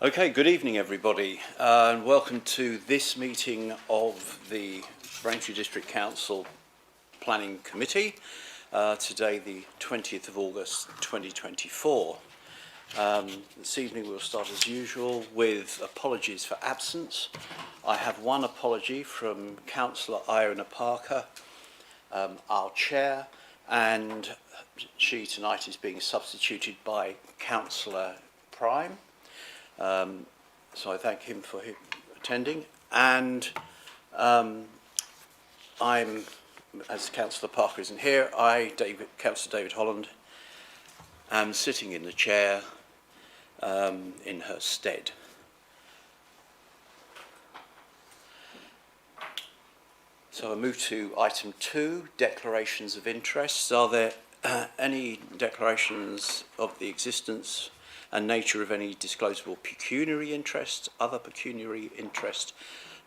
Okay, good evening everybody, and welcome to this meeting of the Braintree District Council Planning Committee, today the 20th of August 2024. This evening we'll start as usual with apologies for absence. I have one apology from Councillor Iona Parker, our chair, and she tonight is being substituted by Councillor Prime. So I thank him for attending, and I'm, as Councillor Parker isn't here, Councillor David Holland, am sitting in the chair in her stead. So I move to item 2, declarations of interests. Are there any declarations of the existence and nature of any disclosable pecuniary interest, other pecuniary interest,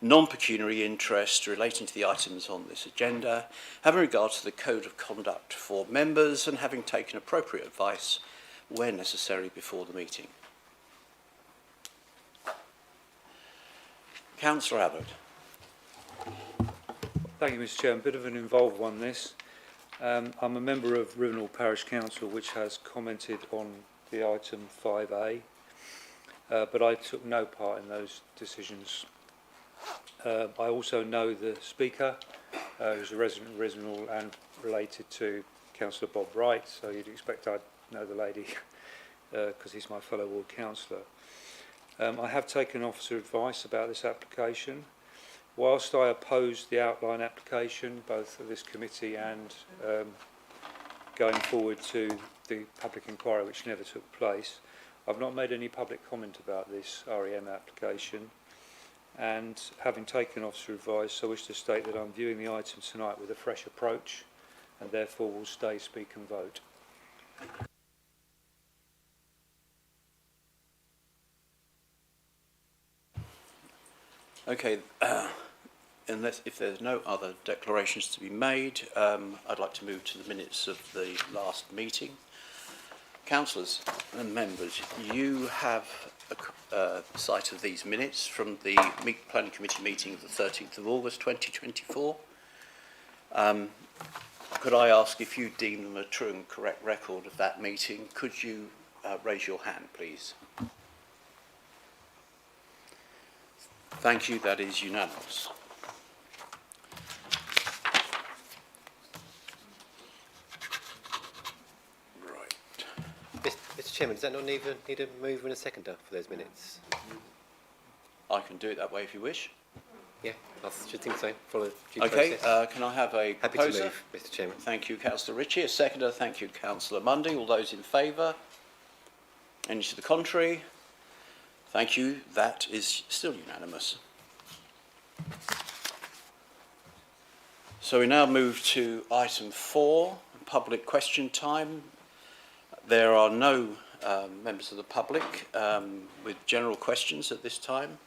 non-pecuniary interest relating to the items on this agenda, having regard to the code of conduct for members and having taken appropriate advice where necessary before the meeting? Councillor Abbott. Thank you, Mr. Chairman. A bit of an involved one, this. I'm a member of Rivenhall Parish Council, which has commented on the item 5A, but I took no part in those decisions. I also know the speaker, who's a resident of Rivenhall and related to Councillor Bob Wright, so you'd expect I'd know the lady because he's my fellow ward councillor. I have taken officer advice about this application. Whilst I opposed the outline application, both of this committee and going forward to the public inquiry, which never took place, I've not made any public comment about this REM application, and having taken officer advice, I wish to state that I'm viewing the item tonight with a fresh approach and therefore will stay, speak and vote. Okay, if there's no other declarations to be made, I'd like to move to the minutes of the last meeting. Councillors and members, you have a sight of these minutes from the Planning Committee meeting of the 13th of August 2024. Could I ask, if you deem them a true and correct record of that meeting, could you raise your hand, please? Thank you, that is unanimous. Mr. Chairman, does that not need a mover and a seconder for those minutes? I can do it that way if you wish. Yeah, I should think so. Follow due Okay, process. can I have a Happy proposer? to move, Mr. Chairman. Thank you, Councillor Ritchie. A seconder. Thank you, Councillor Mundy. All those in favour? Any to the contrary? Thank you. That is still unanimous. So we now move to item 4, public question time. There are no members of the public with general questions at this time,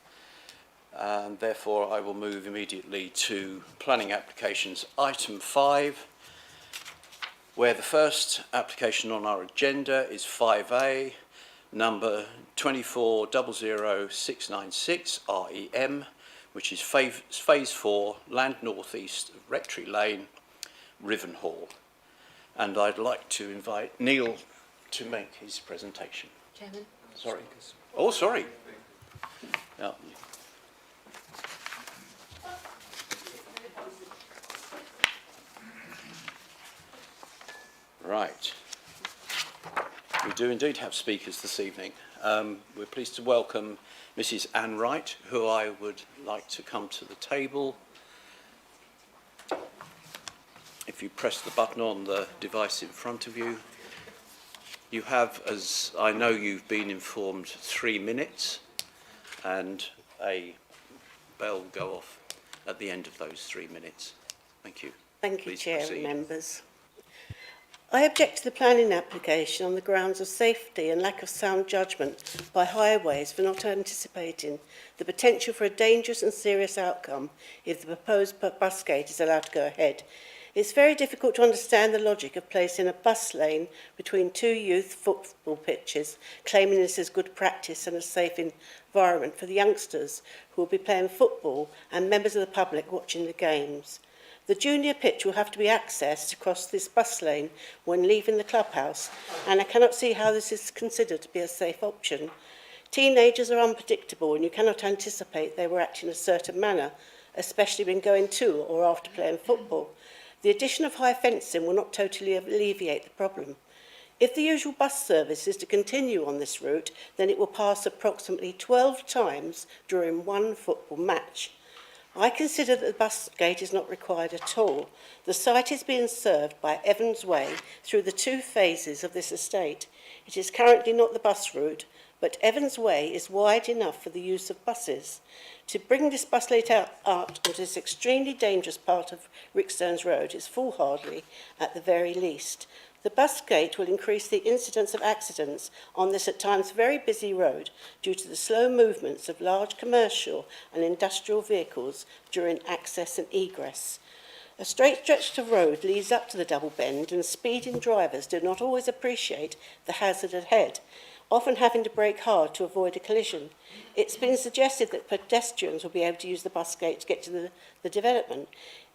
and therefore I will move immediately to planning applications item 5, where the first application on our agenda is 5A, number 2400696 REM, which is phase 4, land north east of Rectory Lane, Rivenhall. And I'd like to invite Neil to make his presentation. Chairman. Sorry. Oh, sorry. Yeah. Right. We do indeed have speakers this evening. We're pleased to welcome Mrs. Anne Wright, who I would like to come to the table. If you press the button on the device in front of you, you have, as I know you've been informed, 3 minutes, and a bell will go off at the end of those 3 minutes. Thank you. Thank you, Please Chair proceed. and members. I object to the planning application on the grounds of safety and lack of sound judgment by Highways for not anticipating the potential for a dangerous and serious outcome if the proposed bus gate is allowed to go ahead, It's very difficult to understand the logic of placing a bus lane between two youth football pitches, claiming this is good practice and a safe environment for the youngsters who will be playing football and members of the public watching the games. The junior pitch will have to be accessed across this bus lane when leaving the clubhouse, and I cannot see how this is considered to be a safe option. Teenagers are unpredictable and you cannot anticipate they will act in a certain manner, especially when going to or after playing football. The addition of high fencing will not totally alleviate the problem. If the usual bus service is to continue on this route, then it will pass approximately 12 times during one football match. I consider that the bus gate is not required at all. The site is being served by Evans Way through the two phases of this estate. It is currently not the bus route, but Evans Way is wide enough for the use of buses. To bring this bus lane out onto this extremely dangerous part of Rickstones Road is foolhardy at the very least. The bus gate will increase the incidence of accidents on this at times very busy road due to the slow movements of large commercial and industrial vehicles during access and egress. A straight stretch of road leads up to the double bend, and speeding drivers do not always appreciate the hazard ahead, often having to brake hard to avoid a collision. It's been suggested that pedestrians will be able to use the bus gate to get to the development.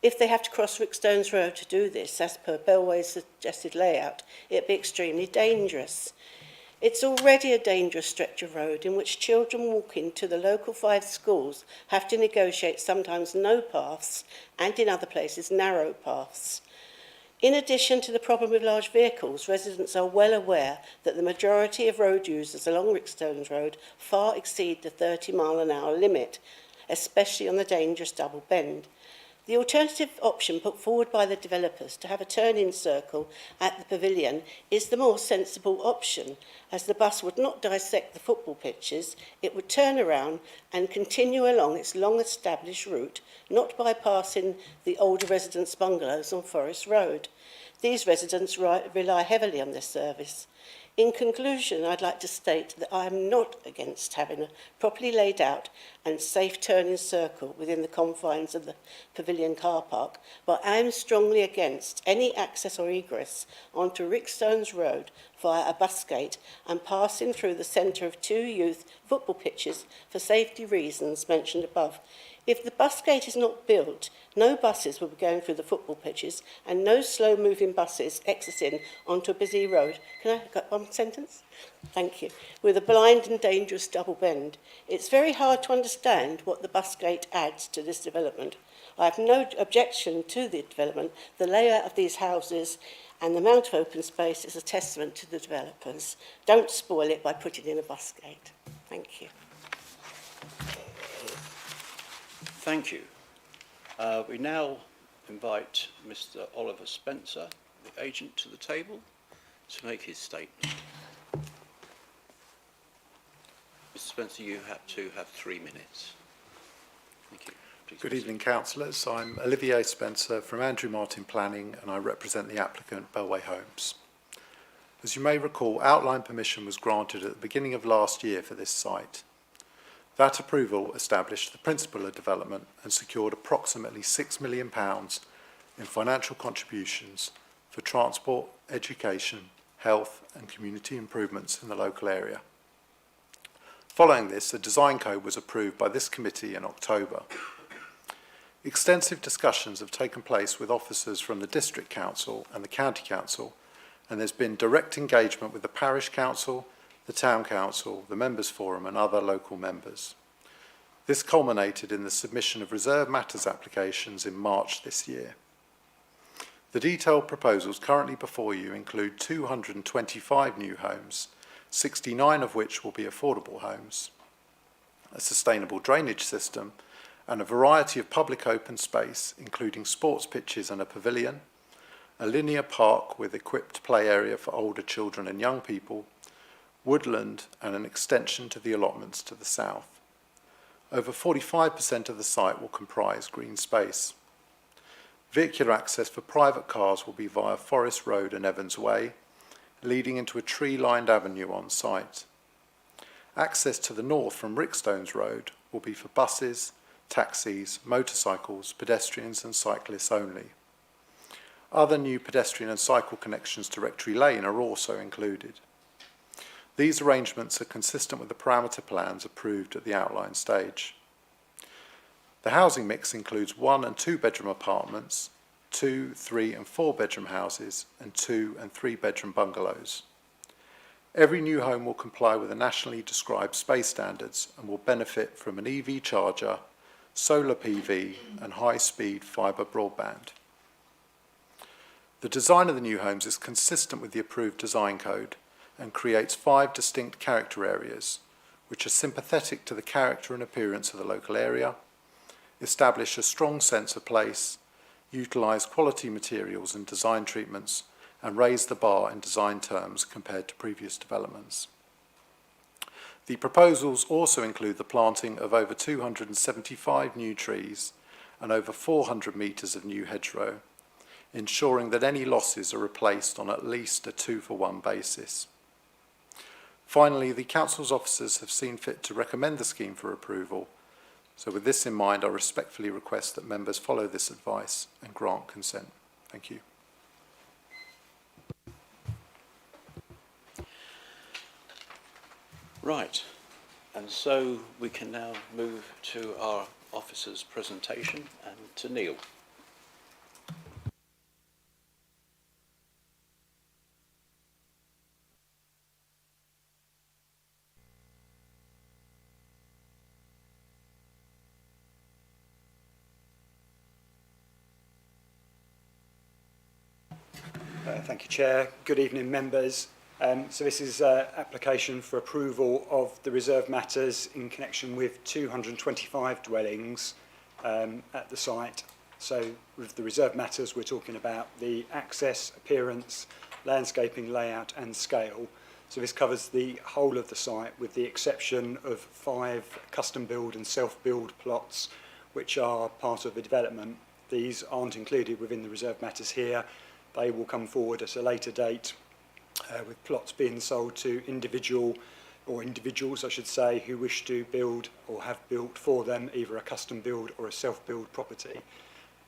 If they have to cross Rickstones Road to do this, as per Bellway's suggested layout, it'd be extremely dangerous. It's already a dangerous stretch of road in which children walking to the local 5 schools have to negotiate sometimes no paths and in other places narrow paths. In addition to the problem with large vehicles, residents are well aware that the majority of road users along Rickstones Road far exceed the 30-mile-an-hour limit, especially on the dangerous double bend. The alternative option put forward by the developers to have a turn-in circle at the pavilion is the more sensible option, as the bus would not dissect the football pitches, it would turn around and continue along its long-established route, not bypassing the older residents' bungalows on Forest Road. These residents rely heavily on this service. In conclusion, I'd like to state that I am not against having a properly laid out and safe turning circle within the confines of the pavilion car park, but I am strongly against any access or egress onto Rickstones Road via a bus gate and passing through the centre of 2 youth football pitches for safety reasons mentioned above. If the bus gate is not built, no buses will be going through the football pitches and no slow-moving buses exiting onto a busy road. Can I get one sentence? Thank you. With a blind and dangerous double bend. It's very hard to understand what the bus gate adds to this development. I have no objection to the development. The layout of these houses and the amount of open space is a testament to the developers. Don't spoil it by putting in a bus gate. Thank you. Thank you. We now invite Mr. Oliver Spencer, the agent, to the table to make his statement. Mr. Spencer, you have to have 3 minutes. Thank you. Please Good proceed. evening, councillors. I'm Olivier Spencer from Andrew Martin Planning, and I represent the applicant Bellway Homes. As you may recall, outline permission was granted at the beginning of last year for this site. That approval established the principle of development and secured approximately £6 million in financial contributions for transport, education, health and community improvements in the local area. Following this, a design code was approved by this committee in October. Extensive discussions have taken place with officers from the District Council and the County Council, and there's been direct engagement with the Parish Council, the Town Council, the Members Forum and other local members. This culminated in the submission of reserve matters applications in March this year. The detailed proposals currently before you include 225 new homes, 69 of which will be affordable homes, a sustainable drainage system and a variety of public open space including sports pitches and a pavilion, a linear park with equipped play area for older children and young people, woodland and an extension to the allotments to the south. Over 45% of the site will comprise green space. Vehicular access for private cars will be via Forest Road and Evans Way, leading into a tree-lined avenue on site. Access to the north from Rickstones Road will be for buses, taxis, motorcycles, pedestrians and cyclists only. Other new pedestrian and cycle connections to Rectory Lane are also included. These arrangements are consistent with the parameter plans approved at the outline stage. The housing mix includes 1 and 2 bedroom apartments, 2, 3 and 4 bedroom houses, and 2 and 3 bedroom bungalows. Every new home will comply with the nationally described space standards and will benefit from an EV charger, solar PV and high-speed fibre broadband. The design of the new homes is consistent with the approved design code and creates 5 distinct character areas, which are sympathetic to the character and appearance of the local area, establish a strong sense of place, utilise quality materials and design treatments, and raise the bar in design terms compared to previous developments. The proposals also include the planting of over 275 new trees and over 400 metres of new hedgerow, ensuring that any losses are replaced on at least a 2-for-1 basis. Finally, the Council's officers have seen fit to recommend the scheme for approval, so with this in mind I respectfully request that members follow this advice and grant consent. Thank you. Right, and so we can now move to our officer's presentation and to Neil. Thank you, Chair. Good evening, members. So this is an application for approval of the reserve matters in connection with 225 dwellings at the site. So with the reserve matters, we're talking about the access, appearance, landscaping, layout and scale. So this covers the whole of the site with the exception of 5 custom-build and self-build plots which are part of the development. These aren't included within the reserve matters here. They will come forward at a later date with plots being sold to individuals, I should say, who wish to build or have built for them either a custom build or a self-build property.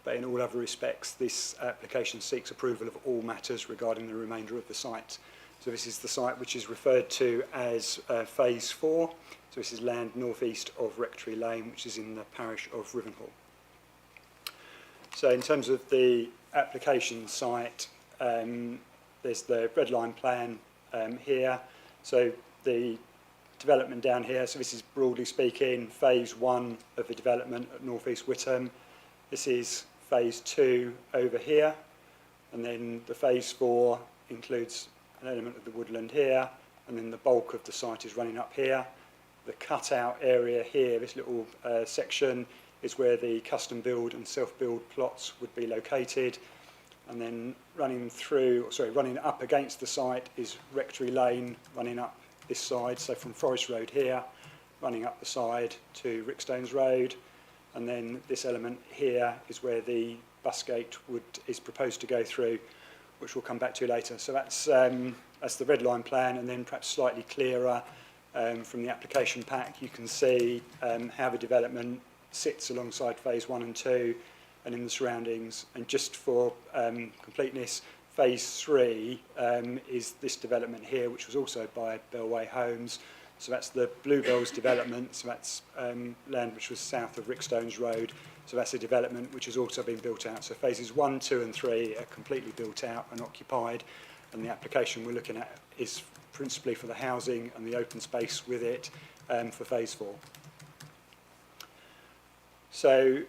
But in all other respects, this application seeks approval of all matters regarding the remainder of the site. So this is the site which is referred to as Phase 4. So this is land northeast of Rectory Lane, which is in the parish of Rivenhall. So in terms of the application site, there's the red line plan here. So the development down here, so this is broadly speaking phase 1 of the development at North East Witham. This is phase 2 over here, and then the phase 4 includes an element of the woodland here, and then the bulk of the site is running up here. The cutout area here, this little section, is where the custom build and self-build plots would be located. And then running up against the site is Rectory Lane, running up this side, so from Forest Road here, running up the side to Rickstones Road. And then this element here is where the bus gate is proposed to go through, which we'll come back to later. So that's the red line plan, and then perhaps slightly clearer from the application pack, you can see how the development sits alongside phase 1 and 2 and in the surroundings. And just for completeness, phase 3 is this development here, which was also by Bellway Homes. So that's the Bluebells development, so that's land which was south of Rickstones Road. So that's a development which has also been built out. So phases 1, 2 and 3 are completely built out and occupied, and the application we're looking at is principally for the housing and the open space with it for phase 4. So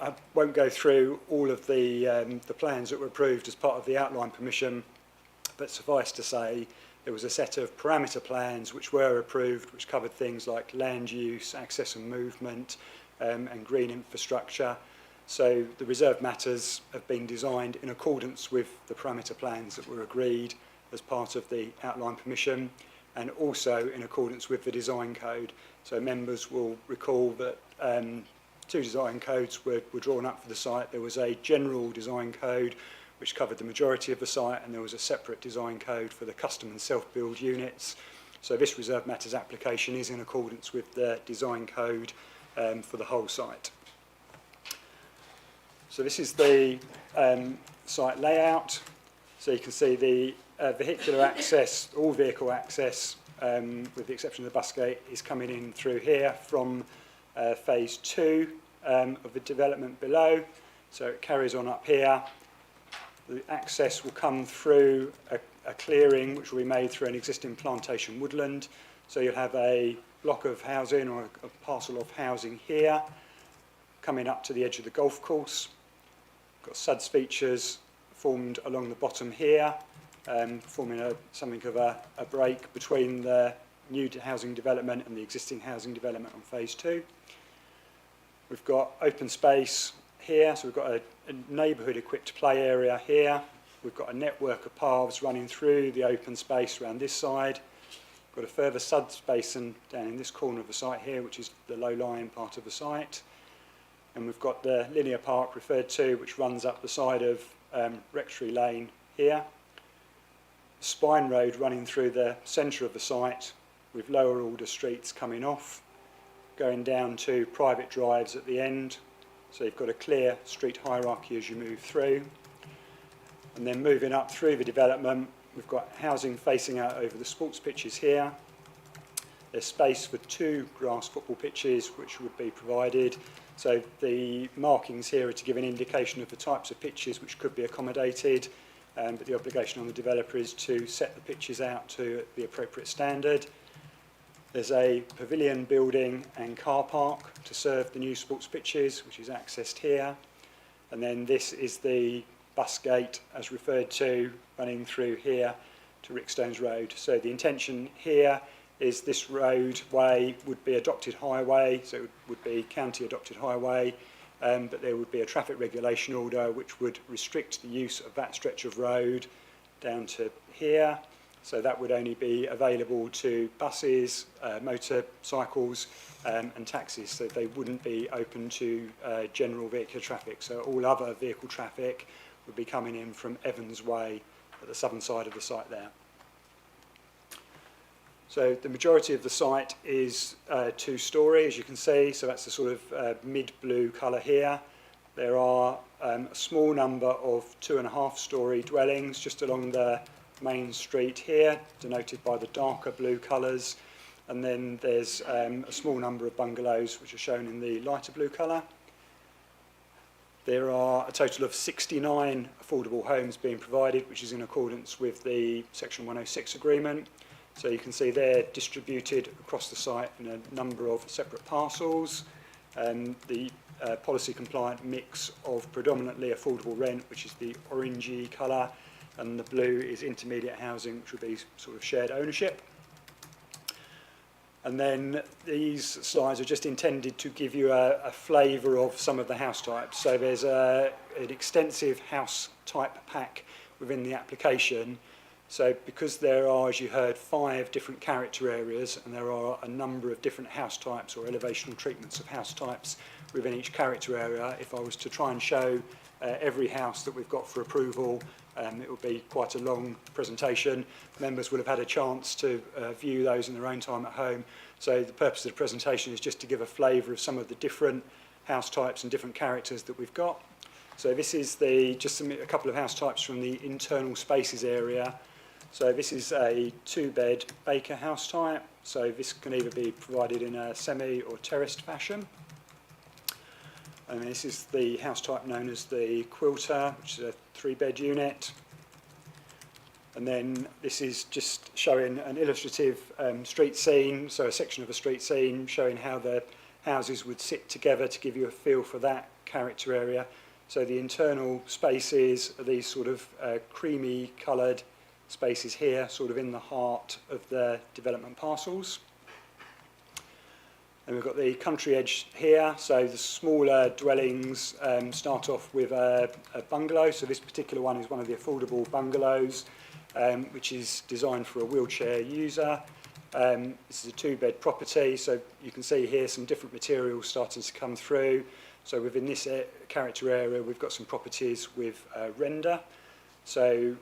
I won't go through all of the plans that were approved as part of the outline permission, but suffice to say there was a set of parameter plans which were approved, which covered things like land use, access and movement, and green infrastructure. So the reserve matters have been designed in accordance with the parameter plans that were agreed as part of the outline permission, and also in accordance with the design code. So members will recall that 2 design codes were drawn up for the site. There was a general design code which covered the majority of the site, and there was a separate design code for the custom and self-build units. So this reserve matters application is in accordance with the design code for the whole site. So this is the site layout. So you can see the vehicular access, all vehicle access, with the exception of the bus gate, is coming in through here from phase 2 of the development below. So it carries on up here. The access will come through a clearing which will be made through an existing plantation woodland. So you'll have a block of housing or a parcel of housing here coming up to the edge of the golf course. Got SUDS features formed along the bottom here, forming something of a break between the new housing development and the existing housing development on phase 2. We've got open space here, so we've got a neighbourhood equipped play area here. We've got a network of paths running through the open space around this side. Got a further SUDS basin down in this corner of the site here, which is the low-lying part of the site. And we've got the linear park referred to, which runs up the side of Rectory Lane here. Spine road running through the centre of the site with lower order streets coming off, going down to private drives at the end. So you've got a clear street hierarchy as you move through. And then moving up through the development, we've got housing facing out over the sports pitches here. There's space for 2 grass football pitches which would be provided. So the markings here are to give an indication of the types of pitches which could be accommodated, but the obligation on the developer is to set the pitches out to the appropriate standard. There's a pavilion building and car park to serve the new sports pitches, which is accessed here. And then this is the bus gate, as referred to, running through here to Rickstones Road. So the intention here is this roadway would be adopted highway, so it would be county adopted highway, but there would be a traffic regulation order which would restrict the use of that stretch of road down to here. So that would only be available to buses, motorcycles and taxis, so they wouldn't be open to general vehicular traffic. So all other vehicle traffic would be coming in from Evans Way at the southern side of the site there. So the majority of the site is 2-storey, as you can see, so that's the sort of mid-blue colour here. There are a small number of 2.5-storey dwellings just along the main street here, denoted by the darker blue colours, and then there's a small number of bungalows which are shown in the lighter blue colour. There are a total of 69 affordable homes being provided, which is in accordance with the Section 106 agreement. So you can see they're distributed across the site in a number of separate parcels. The policy compliant mix of predominantly affordable rent, which is the orangey colour, and the blue is intermediate housing, which would be sort of shared ownership. And then these slides are just intended to give you a flavour of some of the house types. So there's an extensive house type pack within the application. So because there are, as you heard, 5 different character areas, and there are a number of different house types or elevational treatments of house types within each character area, if I was to try and show every house that we've got for approval, it would be quite a long presentation. Members will have had a chance to view those in their own time at home. So the purpose of the presentation is just to give a flavour of some of the different house types and different characters that we've got. So this is just a couple of house types from the internal spaces area. So this is a 2-bed Baker house type. So this can either be provided in a semi or terraced fashion. And this is the house type known as the Quilter, which is a 3-bed unit. And then this is just showing an illustrative street scene, so a section of a street scene showing how the houses would sit together to give you a feel for that character area. So the internal spaces are these sort of creamy coloured spaces here, sort of in the heart of the development parcels. And we've got the country edge here, so the smaller dwellings start off with a bungalow. So this particular one is one of the affordable bungalows, which is designed for a wheelchair user. This is a 2-bed property, so you can see here some different materials starting to come through. So within this character area, we've got some properties with render. So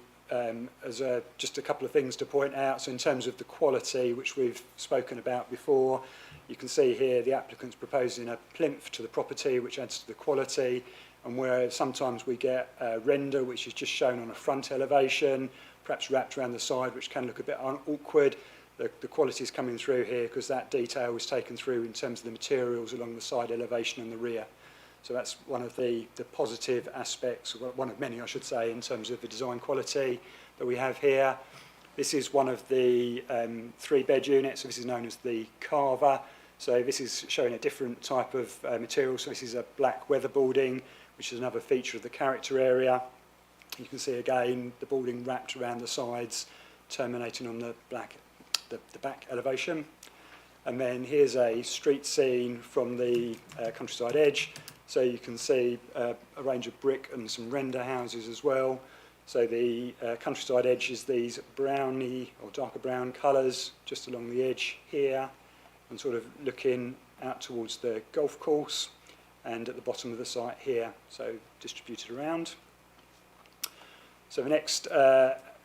just a couple of things to point out. So in terms of the quality, which we've spoken about before, you can see here the applicant's proposing a plinth to the property, which adds to the quality. and where sometimes we get a render which is just shown on a front elevation, perhaps wrapped around the side, which can look a bit awkward. The quality is coming through here because that detail was taken through in terms of the materials along the side elevation and the rear. So that's one of the positive aspects, one of many I should say, in terms of the design quality that we have here. This is one of the 3-bed units, so this is known as the Carver. So this is showing a different type of material. So this is a black weatherboarding, which is another feature of the character area. You can see again the boarding wrapped around the sides, terminating on the back elevation. And then here's a street scene from the Countryside Edge. So you can see a range of brick and some render houses as well. So the Countryside Edge is these browny or darker brown colours just along the edge here, and sort of looking out towards the golf course, and at the bottom of the site here, so distributed around. So the next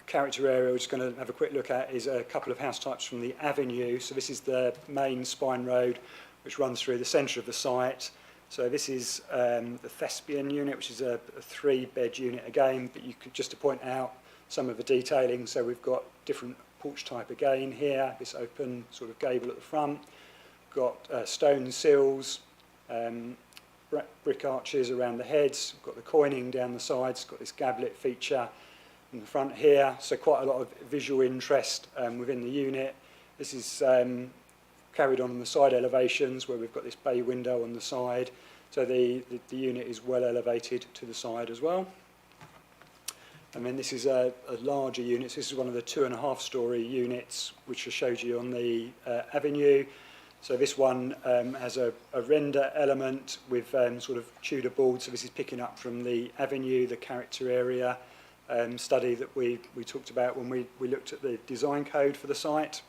character area we're just going to have a quick look at is a couple of house types from the Avenue. So this is the main spine road which runs through the centre of the site. So this is the Thespian unit, which is a 3-bed unit again, but you could just to point out some of the detailing. So we've got different porch type again here, this open sort of gable at the front. We've got stone sills, brick arches around the heads. We've got the coining down the sides, got this gablet feature in the front here. So quite a lot of visual interest within the unit. This is carried on the side elevations where we've got this bay window on the side. So the unit is well elevated to the side as well. And then this is a larger unit. So this is one of the 2.5-storey units which I showed you on the Avenue. So this one has a render element with sort of Tudor board. So this is picking up from the Avenue, the character area study that we talked about when we looked at the design code for the site.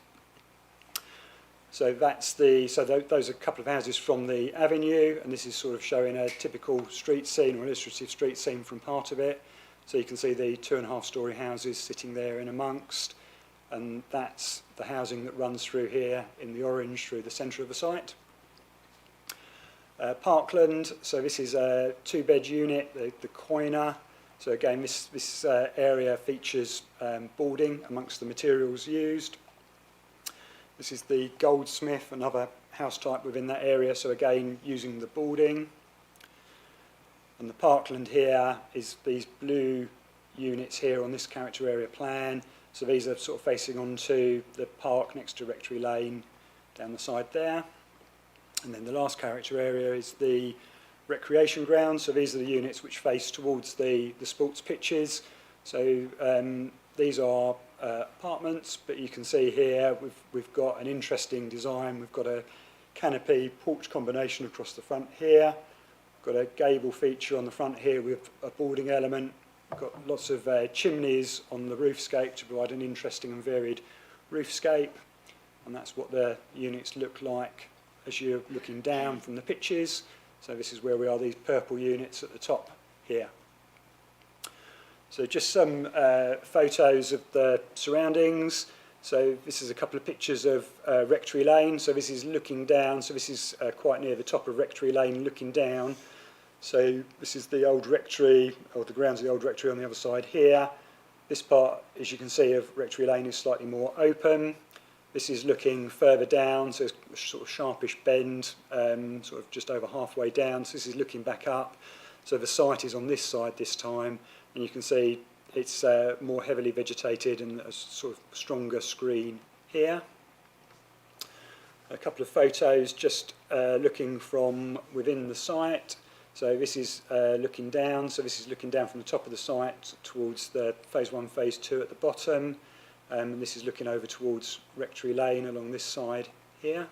So those are a couple of houses from the Avenue, and this is sort of showing a typical street scene or illustrative street scene from part of it. So you can see the 2.5-storey houses sitting there in amongst, and that's the housing that runs through here in the orange through the centre of the site. Parkland, so this is a 2-bed unit, the Coiner. So again, this area features boarding amongst the materials used. This is the Goldsmith, another house type within that area, so again using the boarding. And the Parkland here is these blue units here on this character area plan. So these are sort of facing onto the park next to Rectory Lane down the side there. And then the last character area is the recreation ground. So these are the units which face towards the sports pitches. So these are apartments, but you can see here we've got an interesting design. We've got a canopy porch combination across the front here. We've got a gable feature on the front here with a boarding element. We've got lots of chimneys on the roofscape to provide an interesting and varied roofscape, and that's what the units look like as you're looking down from the pitches. So this is where we are, these purple units at the top here. So just some photos of the surroundings. So this is a couple of pictures of Rectory Lane. So this is looking down. So this is quite near the top of Rectory Lane looking down. So this is the old rectory, or the grounds of the old rectory on the other side here. This part, as you can see, of Rectory Lane is slightly more open. This is looking further down, so it's a sort of sharpish bend, sort of just over halfway down. So this is looking back up. So the site is on this side this time. And you can see it's more heavily vegetated and a sort of stronger screen here. A couple of photos just looking from within the site. So this is looking down. So this is looking down from the top of the site towards the phase 1, phase 2 at the bottom. And this is looking over towards Rectory Lane along this side here.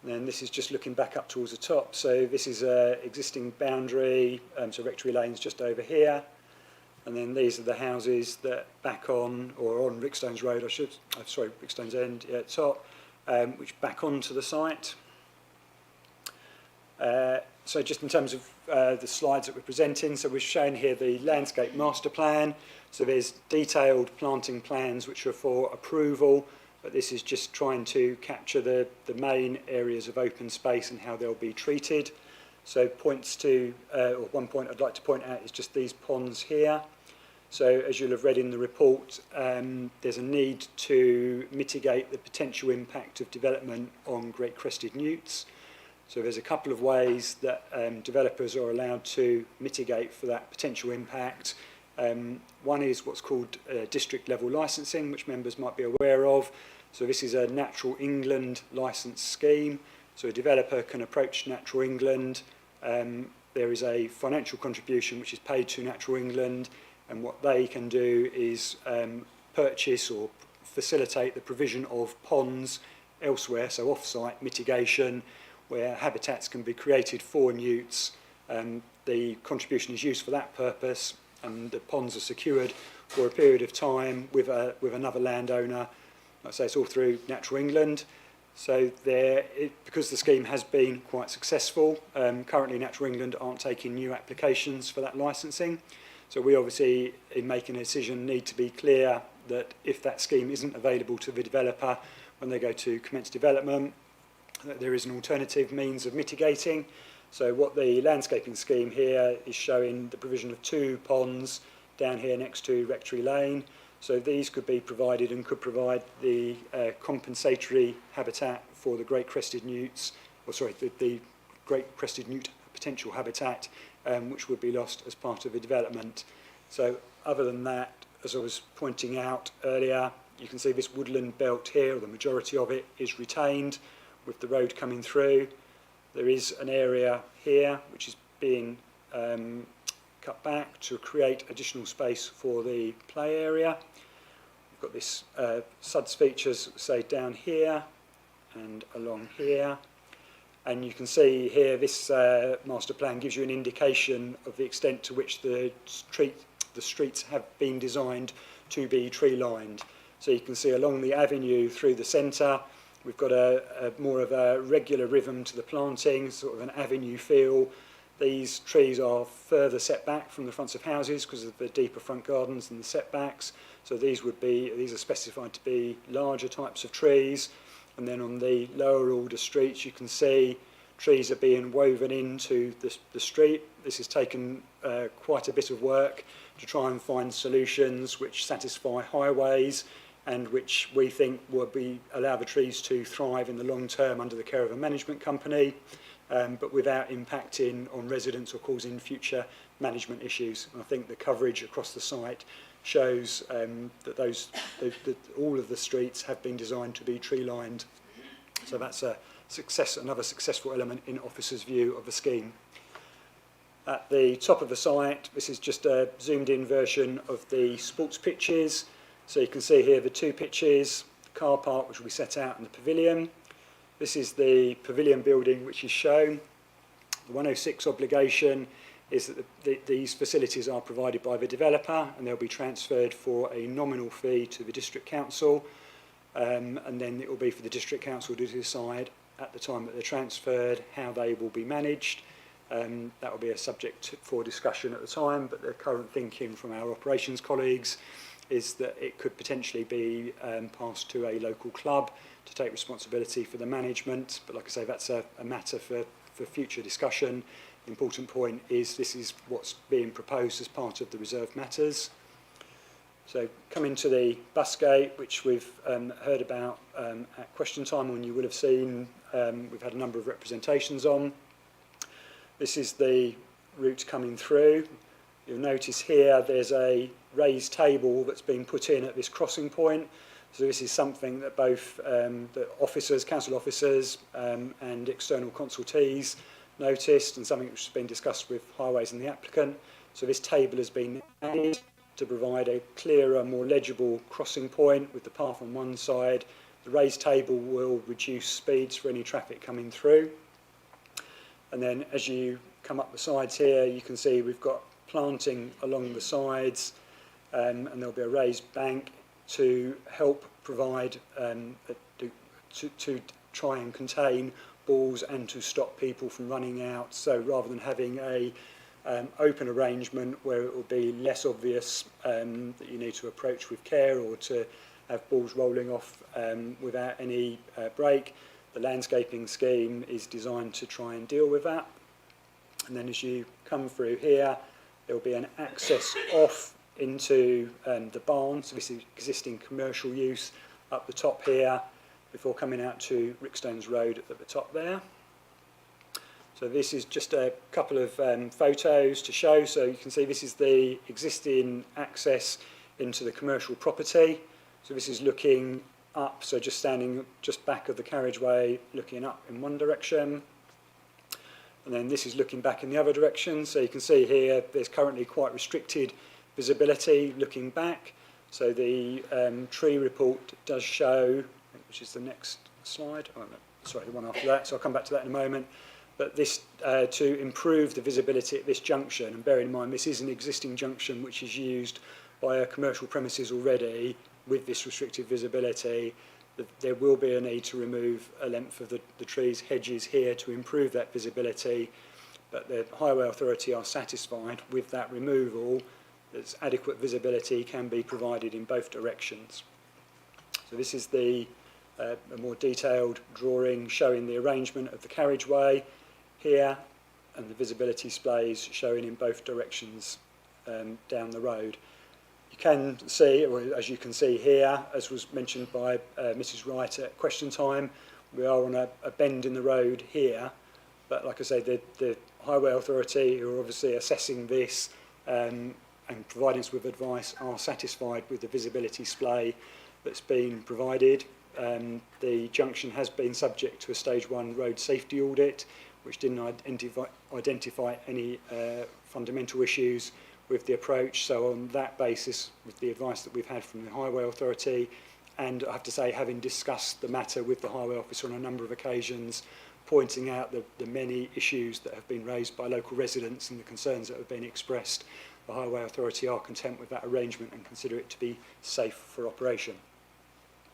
And then this is just looking back up towards the top. So this is an existing boundary, so Rectory Lane's just over here. And then these are the houses that back on, or on Rickstones Road, Rickstones End at the top, which back onto the site. So just in terms of the slides that we're presenting, so we're showing here the landscape master plan. So there's detailed planting plans which are for approval, but this is just trying to capture the main areas of open space and how they'll be treated. So one point I'd like to point out is just these ponds here. So as you'll have read in the report, there's a need to mitigate the potential impact of development on great crested newts. So there's a couple of ways that developers are allowed to mitigate for that potential impact. One is what's called district level licensing, which members might be aware of. So this is a Natural England licence scheme. So a developer can approach Natural England. There is a financial contribution which is paid to Natural England, and what they can do is purchase or facilitate the provision of ponds elsewhere, so off-site mitigation, where habitats can be created for newts. The contribution is used for that purpose, and the ponds are secured for a period of time with another landowner. Like I say, it's all through Natural England. So because the scheme has been quite successful, currently Natural England aren't taking new applications for that licensing. So we obviously, in making a decision, need to be clear that if that scheme isn't available to the developer when they go to commence development, that there is an alternative means of mitigating. So what the landscaping scheme here is showing the provision of 2 ponds down here next to Rectory Lane. So these could be provided and could provide the compensatory habitat for the great crested newts, the great crested newt potential habitat, which would be lost as part of the development. So other than that, as I was pointing out earlier, you can see this woodland belt here, or the majority of it, is retained with the road coming through. There is an area here which is being cut back to create additional space for the play area. We've got this SUDS features, say, down here and along here. And you can see here this master plan gives you an indication of the extent to which the streets have been designed to be tree lined. So you can see along the avenue through the centre, we've got a more of a regular rhythm to the planting, sort of an avenue feel. These trees are further set back from the fronts of houses because of the deeper front gardens and the setbacks. So these are specified to be larger types of trees. And then on the lower order streets, you can see trees are being woven into the street. This has taken quite a bit of work to try and find solutions which satisfy highways and which we think will allow the trees to thrive in the long term under the care of a management company, but without impacting on residents or causing future management issues. And I think the coverage across the site shows that all of the streets have been designed to be tree lined. So that's another successful element in officers' view of the scheme. At the top of the site, this is just a zoomed in version of the sports pitches. So you can see here the 2 pitches, the car park which will be set out in the pavilion. This is the pavilion building which is shown. The 106 obligation is that these facilities are provided by the developer and they'll be transferred for a nominal fee to the district council, and then it will be for the district council to decide at the time that they're transferred how they will be managed. That will be a subject for discussion at the time, but the current thinking from our operations colleagues is that it could potentially be passed to a local club to take responsibility for the management. But like I say, that's a matter for future discussion. The important point is this is what's being proposed as part of the reserved matters. So coming to the bus gate, which we've heard about at question time, and you will have seen, we've had a number of representations on. This is the route coming through. You'll notice here there's a raised table that's been put in at this crossing point. So this is something that both the officers, council officers and external consultees noticed, and something which has been discussed with Highways and the applicant. So this table has been added to provide a clearer, more legible crossing point with the path on one side. The raised table will reduce speeds for any traffic coming through. And then as you come up the sides here, you can see we've got planting along the sides, and there'll be a raised bank to help provide, to try and contain balls and to stop people from running out. So rather than having a open arrangement where it will be less obvious that you need to approach with care or to have balls rolling off without any break, the landscaping scheme is designed to try and deal with that. and then as you come through here, there will be an access off into the barn. So this is existing commercial use up the top here before coming out to Rickstones Road at the top there. So this is just a couple of photos to show. So you can see this is the existing access into the commercial property. So this is looking up, so just standing just back of the carriageway, looking up in one direction. And then this is looking back in the other direction. So you can see here there's currently quite restricted visibility looking back. So the tree report does show, which is the next slide, oh, no, sorry, the one after that, so I'll come back to that in a moment. But this, to improve the visibility at this junction, and bearing in mind this is an existing junction which is used by a commercial premises already with this restricted visibility, there will be a need to remove a length of the trees, hedges here to improve that visibility, but the Highway Authority are satisfied with that removal, that adequate visibility can be provided in both directions. So this is a more detailed drawing showing the arrangement of the carriageway here, and the visibility displays showing in both directions down the road. You can see, or as you can see here, as was mentioned by Mrs. Wright at question time, we are on a bend in the road here, but like I say, the Highway Authority, who are obviously assessing this and providing us with advice, are satisfied with the visibility display that's been provided. The junction has been subject to a Stage 1 road safety audit, which didn't identify any fundamental issues with the approach. So on that basis, with the advice that we've had from the Highway Authority, and I have to say, having discussed the matter with the Highway Officer on a number of occasions, pointing out the many issues that have been raised by local residents and the concerns that have been expressed, the Highway Authority are content with that arrangement and consider it to be safe for operation.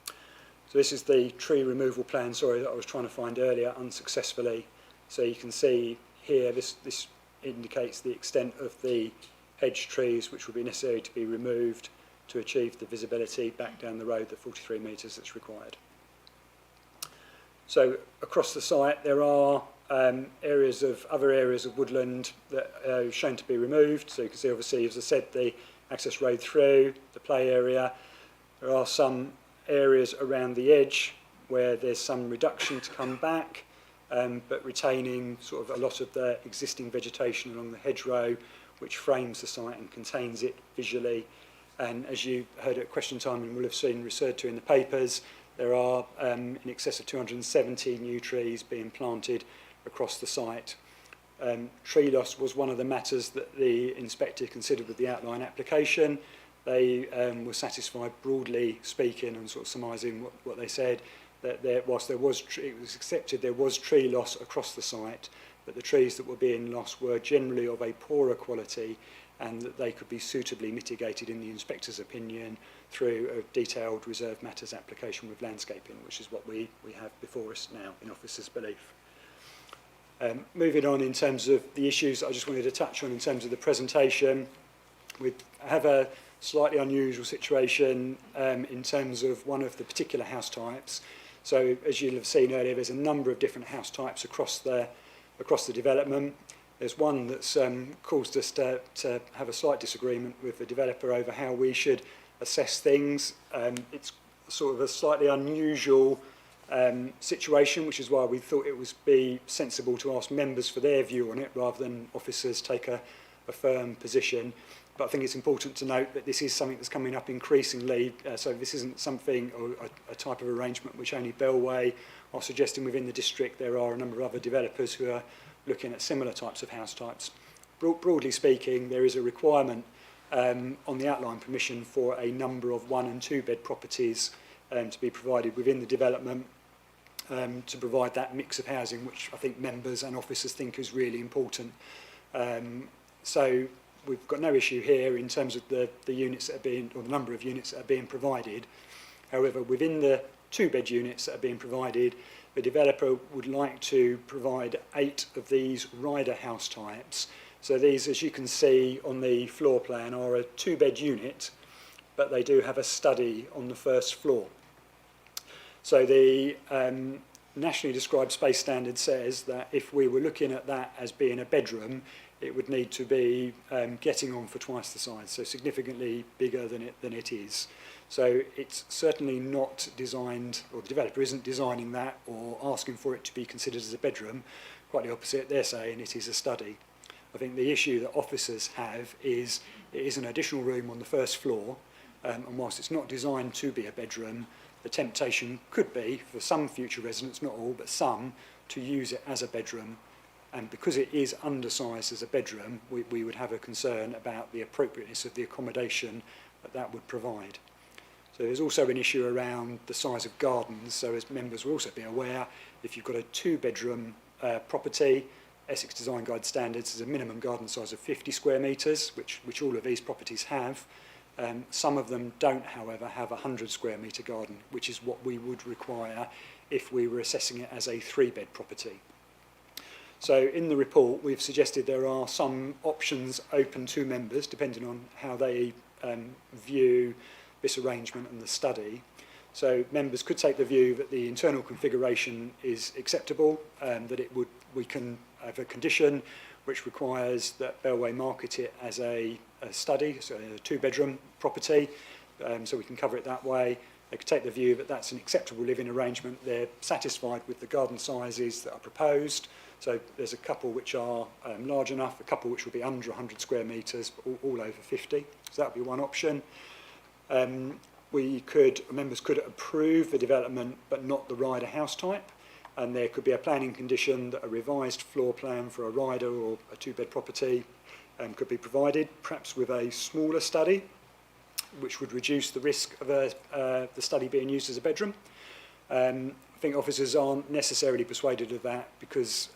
So this is the tree removal plan, sorry, that I was trying to find earlier unsuccessfully. So you can see here, this indicates the extent of the hedge trees which will be necessary to be removed to achieve the visibility back down the road, the 43 metres that's required. So across the site there are other areas of woodland that are shown to be removed. So you can see, obviously, as I said, the access road through, the play area. There are some areas around the edge where there's some reduction to come back, but retaining sort of a lot of the existing vegetation along the hedgerow, which frames the site and contains it visually. And as you heard at question time and will have seen referred to in the papers, there are in excess of 270 new trees being planted across the site. Tree loss was one of the matters that the inspector considered with the outline application. They were satisfied, broadly speaking, and sort of surmising what they said, that it was accepted there was tree loss across the site, but the trees that were being lost were generally of a poorer quality and that they could be suitably mitigated, in the inspector's opinion, through a detailed reserve matters application with landscaping, which is what we have before us now in officer's belief. Moving on in terms of the issues I just wanted to touch on in terms of the presentation, we have a slightly unusual situation in terms of one of the particular house types. So as you'll have seen earlier, there's a number of different house types across the development. There's one that's caused us to have a slight disagreement with the developer over how we should assess things. It's sort of a slightly unusual situation, which is why we thought it would be sensible to ask members for their view on it rather than officers take a firm position. But I think it's important to note that this is something that's coming up increasingly, so this isn't something or a type of arrangement which only Bellway are suggesting within the district. There are a number of other developers who are looking at similar types of house types. Broadly speaking, there is a requirement on the outline permission for a number of 1- and 2-bed properties to be provided within the development to provide that mix of housing, which I think members and officers think is really important. So we've got no issue here in terms of the units that are being, or the number of units that are being provided. However, within the 2-bed units that are being provided, the developer would like to provide 8 of these rider house types. So these, as you can see on the floor plan, are a 2-bed unit, but they do have a study on the first floor. So the nationally described space standard says that if we were looking at that as being a bedroom, it would need to be getting on for twice the size, so significantly bigger than it is. So it's certainly not designed, or the developer isn't designing that or asking for it to be considered as a bedroom. Quite the opposite, they're saying it is a study. I think the issue that officers have is it is an additional room on the first floor, and whilst it's not designed to be a bedroom, the temptation could be, for some future residents, not all, but some, to use it as a bedroom. And because it is undersized as a bedroom, we would have a concern about the appropriateness of the accommodation that would provide. So there's also an issue around the size of gardens. So as members will also be aware, if you've got a 2-bedroom property, Essex Design Guide standards is a minimum garden size of 50 square metres, which all of these properties have. Some of them don't, however, have a 100 square metre garden, which is what we would require if we were assessing it as a 3-bed property. So in the report, we've suggested there are some options open to members, depending on how they view this arrangement and the study. So members could take the view that the internal configuration is acceptable, that we can have a condition which requires that Bellway market it as a study, so a 2-bedroom property, so we can cover it that way. They could take the view that that's an acceptable living arrangement. They're satisfied with the garden sizes that are proposed. So there's a couple which are large enough, a couple which will be under 100 square metres, but all over 50. So that would be one option. Members could approve the development, but not the rider house type. And there could be a planning condition that a revised floor plan for a rider or a 2-bed property could be provided, perhaps with a smaller study, which would reduce the risk of the study being used as a bedroom. I think officers aren't necessarily persuaded of that because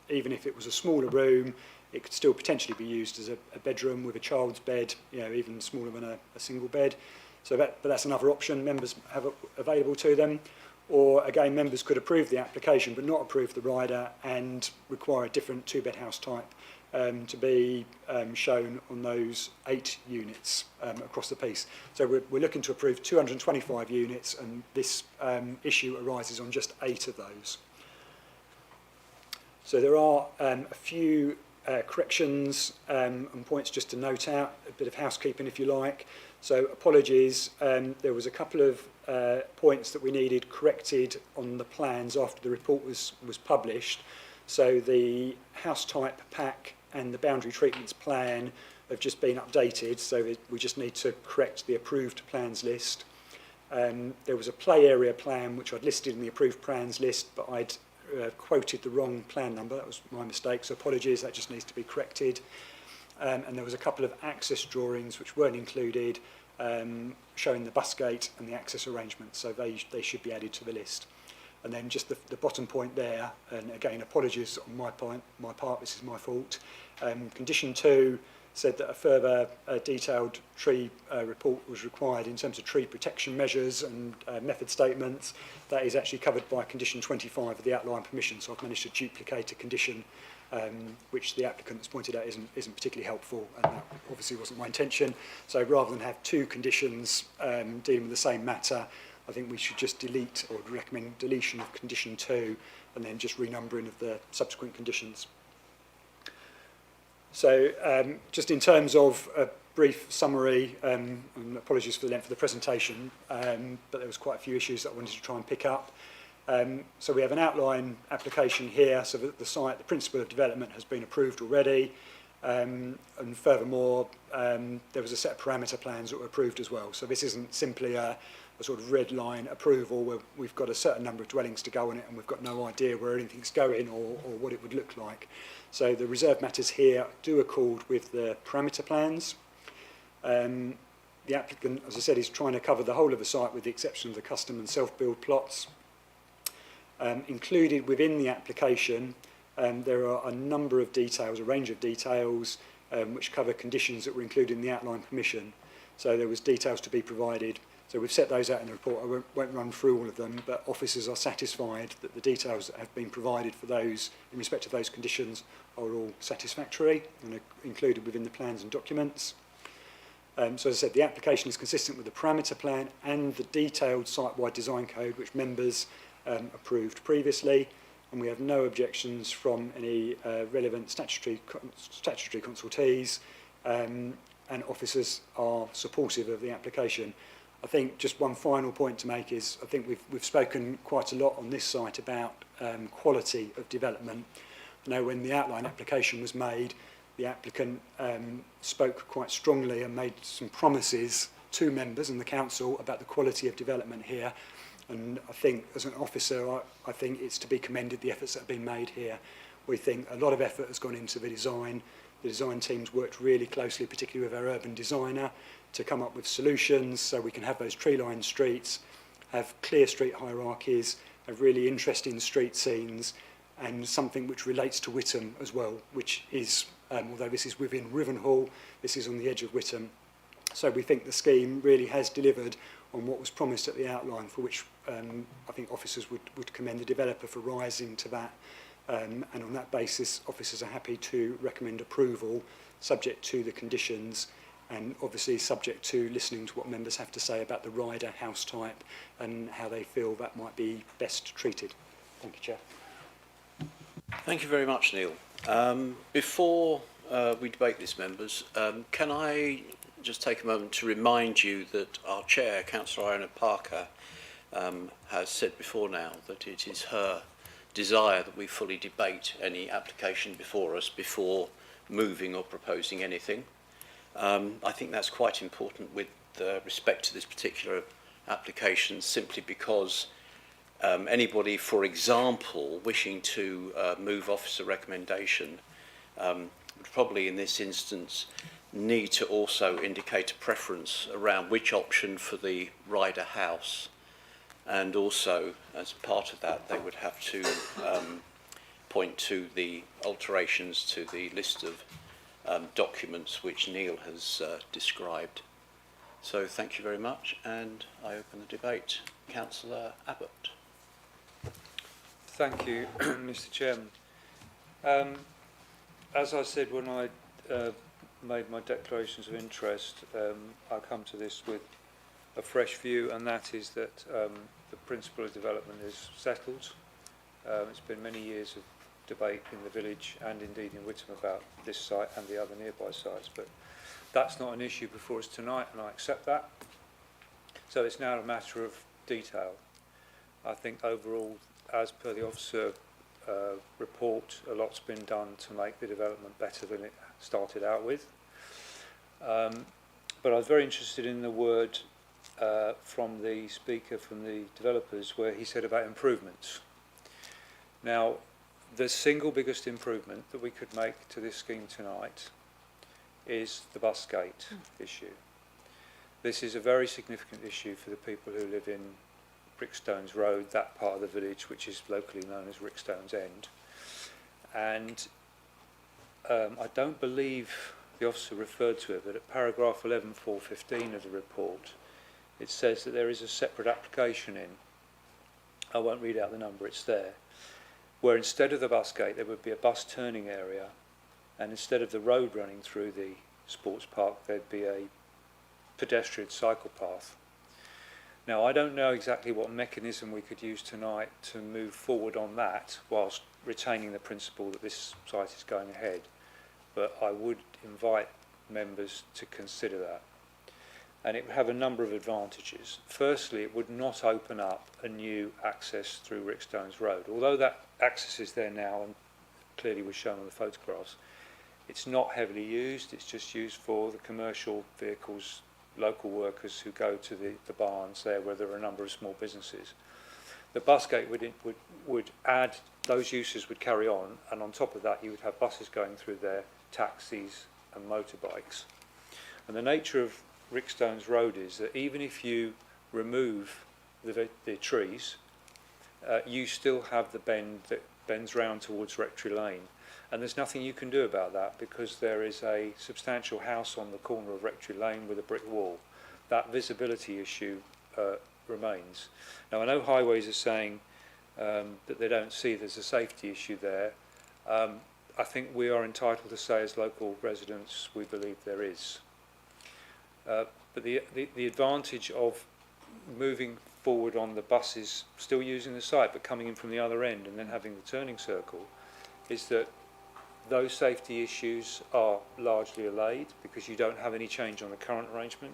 even if it was a smaller room, it could still potentially be used as a bedroom with a child's bed, even smaller than a single bed. So but that's another option members have available to them. Or again, members could approve the application but not approve the rider and require a different 2-bed house type to be shown on those 8 units across the piece. So we're looking to approve 225 units, and this issue arises on just 8 of those. So there are a few corrections and points just to note out, a bit of housekeeping if you like. So apologies, there was a couple of points that we needed corrected on the plans after the report was published. So the house type pack and the boundary treatments plan have just been updated, so we just need to correct the approved plans list. There was a play area plan which I'd listed in the approved plans list, but I'd quoted the wrong plan number. That was my mistake, so apologies, that just needs to be corrected. And there was a couple of access drawings which weren't included, showing the bus gate and the access arrangement, so they should be added to the list. And then just the bottom point there, and again, apologies on my part, this is my fault. Condition 2 said that a further detailed tree report was required in terms of tree protection measures and method statements. That is actually covered by condition 25 of the outline permission, so I've managed to duplicate a condition which the applicant has pointed out isn't particularly helpful, and that obviously wasn't my intention. So rather than have 2 conditions dealing with the same matter, I think we should just delete, or recommend deletion of condition 2 and then just renumbering of the subsequent conditions. So just in terms of a brief summary, and apologies for the length of the presentation, but there was quite a few issues that I wanted to try and pick up. So we have an outline application here, so that the site, the principle of development has been approved already, and furthermore, there was a set of parameter plans that were approved as well. So this isn't simply a sort of red line approval where we've got a certain number of dwellings to go on it and we've got no idea where anything's going or what it would look like. So the reserve matters here do accord with the parameter plans. The applicant, as I said, is trying to cover the whole of the site with the exception of the custom and self-build plots. Included within the application, there are a number of details, a range of details, which cover conditions that were included in the outline permission. So there was details to be provided. So we've set those out in the report. I won't run through all of them, but officers are satisfied that the details that have been provided for those, in respect of those conditions, are all satisfactory and are included within the plans and documents. So as I said, the application is consistent with the parameter plan and the detailed site-wide design code, which members approved previously, and we have no objections from any relevant statutory consultees, and officers are supportive of the application. I think just one final point to make is I think we've spoken quite a lot on this site about quality of development. I know when the outline application was made, the applicant spoke quite strongly and made some promises to members and the council about the quality of development here. And I think as an officer, I think it's to be commended, the efforts that have been made here. We think a lot of effort has gone into the design. The design team's worked really closely, particularly with our urban designer, to come up with solutions so we can have those tree-lined streets, have clear street hierarchies, have really interesting street scenes, and something which relates to Whittam as well, which is, although this is within Rivenhall, this is on the edge of Whittam. So we think the scheme really has delivered on what was promised at the outline, for which I think officers would commend the developer for rising to that. And on that basis, officers are happy to recommend approval, subject to the conditions, and obviously subject to listening to what members have to say about the rider house type and how they feel that might be best treated. Thank you, Chair. Thank you very much, Neil. Before we debate this, members, can I just take a moment to remind you that our chair, Councillor Iona Parker, has said before now that it is her desire that we fully debate any application before us before moving or proposing anything. I think that's quite important with respect to this particular application, simply because anybody, for example, wishing to move officer recommendation would probably in this instance need to also indicate a preference around which option for the rider house, and also as part of that they would have to point to the alterations to the list of documents which Neil has described. So thank you very much, and I open the debate. Councillor Abbott. Thank you, Mr. Chairman. As I said when I made my declarations of interest, I come to this with a fresh view, and that is that the principle of development is settled. It's been many years of debate in the village and indeed in Whittam about this site and the other nearby sites, but that's not an issue before us tonight, and I accept that. So it's now a matter of detail. I think overall, as per the officer report, a lot's been done to make the development better than it started out with. But I was very interested in the word from the speaker from the developers where he said about improvements. Now, the single biggest improvement that we could make to this scheme tonight is the bus gate issue. This is a very significant issue for the people who live in Rickstones Road, that part of the village which is locally known as Rickstones End. And I don't believe the officer referred to it, but at paragraph 11.4.15 of the report, it says that there is a separate application in, I won't read out the number, it's there, where instead of the bus gate there would be a bus turning area, and instead of the road running through the sports park there'd be a pedestrian cycle path. Now, I don't know exactly what mechanism we could use tonight to move forward on that whilst retaining the principle that this site is going ahead, but I would invite members to consider that. And it would have a number of advantages. Firstly, it would not open up a new access through Rickstones Road. Although that access is there now and clearly was shown on the photographs, it's not heavily used, it's just used for the commercial vehicles, local workers who go to the barns there where there are a number of small businesses. The bus gate would add, those uses would carry on, and on top of that you would have buses going through there, taxis and motorbikes. And the nature of Rickstones Road is that even if you remove the trees, you still have the bend that bends round towards Rectory Lane. And there's nothing you can do about that because there is a substantial house on the corner of Rectory Lane with a brick wall. That visibility issue remains. Now, I know Highways are saying that they don't see there's a safety issue there. I think we are entitled to say as local residents we believe there is. But the advantage of moving forward on the buses still using the site but coming in from the other end and then having the turning circle, is that those safety issues are largely allayed because you don't have any change on the current arrangement.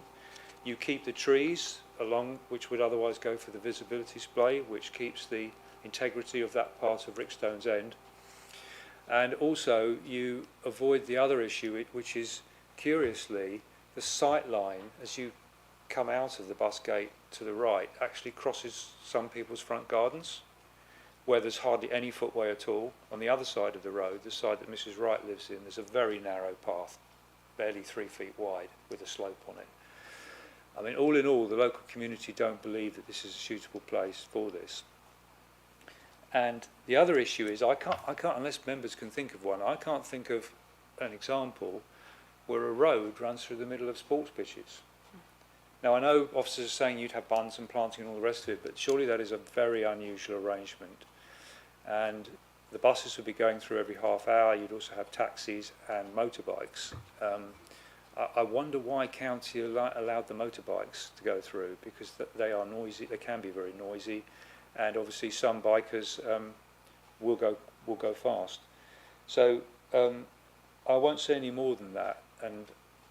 You keep the trees along which would otherwise go for the visibility display, which keeps the integrity of that part of Rickstone's End. And also you avoid the other issue, which is, curiously, the sight line as you come out of the bus gate to the right actually crosses some people's front gardens, where there's hardly any footway at all. On the other side of the road, the side that Mrs. Wright lives in, there's a very narrow path, barely 3 feet wide, with a slope on it. I mean, all in all, the local community don't believe that this is a suitable place for this. And the other issue is, I can't, unless members can think of one, I can't think of an example where a road runs through the middle of sports pitches. Now, I know officers are saying you'd have bunds and planting and all the rest of it, but surely that is a very unusual arrangement. And the buses would be going through every half hour. You'd also have taxis and motorbikes. I wonder why county allowed the motorbikes to go through, because they are noisy. They can be very noisy, and obviously some bikers will go fast. So I won't say any more than that. And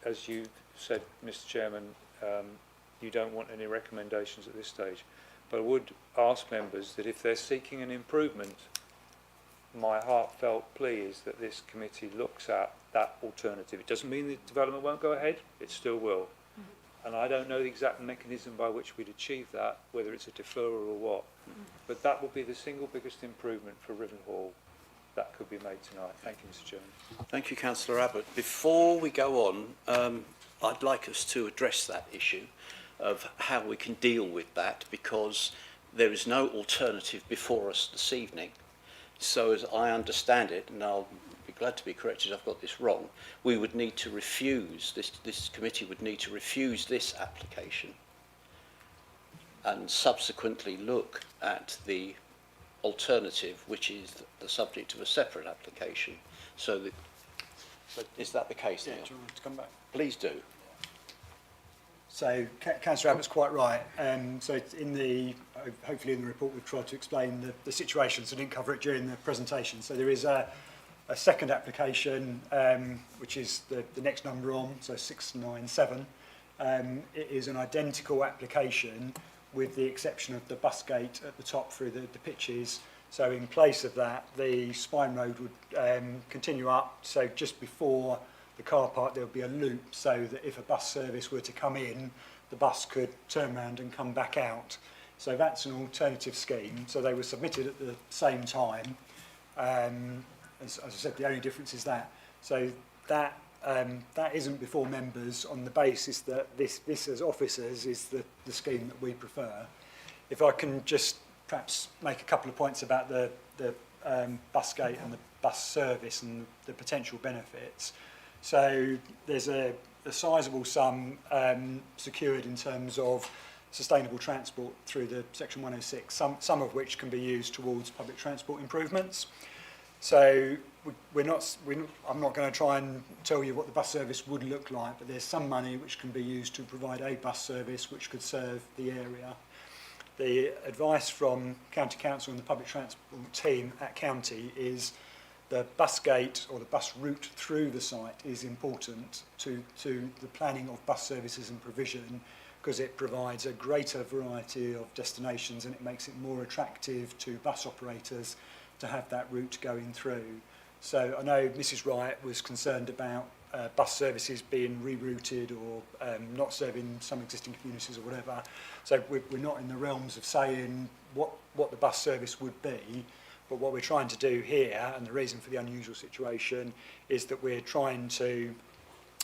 as you said, Mr. Chairman, you don't want any recommendations at this stage. But I would ask members that if they're seeking an improvement, my heartfelt plea is that this committee looks at that alternative. It doesn't mean the development won't go ahead, it still will. And I don't know the exact mechanism by which we'd achieve that, whether it's a deferral or what. But that would be the single biggest improvement for Rivenhall that could be made tonight. Thank you, Mr. Chairman. Thank you, Councillor Abbott. Before we go on, I'd like us to address that issue of how we can deal with that, because there is no alternative before us this evening. So as I understand it, and I'll be glad to be corrected if I've got this wrong, we would need to refuse, this committee would need to refuse this application and subsequently look at the alternative, which is the subject of a separate application. So is that the case, Neil? Do you want to come back? Please do. So Councillor Abbott's quite right. So it's hopefully in the report we've tried to explain the situation, so I didn't cover it during the presentation. So there is a second application, which is the next number on, so 697. It is an identical application with the exception of the bus gate at the top through the pitches. So in place of that, the spine road would continue up. So just before the car park, there would be a loop, so that if a bus service were to come in, the bus could turn around and come back out. So that's an alternative scheme. So they were submitted at the same time. As I said, the only difference is that. So that isn't before members on the basis that this as officers is the scheme that we prefer. If I can just perhaps make a couple of points about the bus gate and the bus service and the potential benefits. So there's a sizable sum secured in terms of sustainable transport through the Section 106, some of which can be used towards public transport improvements. So I'm not going to try and tell you what the bus service would look like, but there's some money which can be used to provide a bus service which could serve the area. The advice from County Council and the public transport team at County is the bus gate or the bus route through the site is important to the planning of bus services and provision, because it provides a greater variety of destinations and it makes it more attractive to bus operators to have that route going through. So I know Mrs. Wright was concerned about bus services being rerouted or not serving some existing communities or whatever. So we're not in the realms of saying what the bus service would be. But what we're trying to do here, and the reason for the unusual situation, is that we're trying to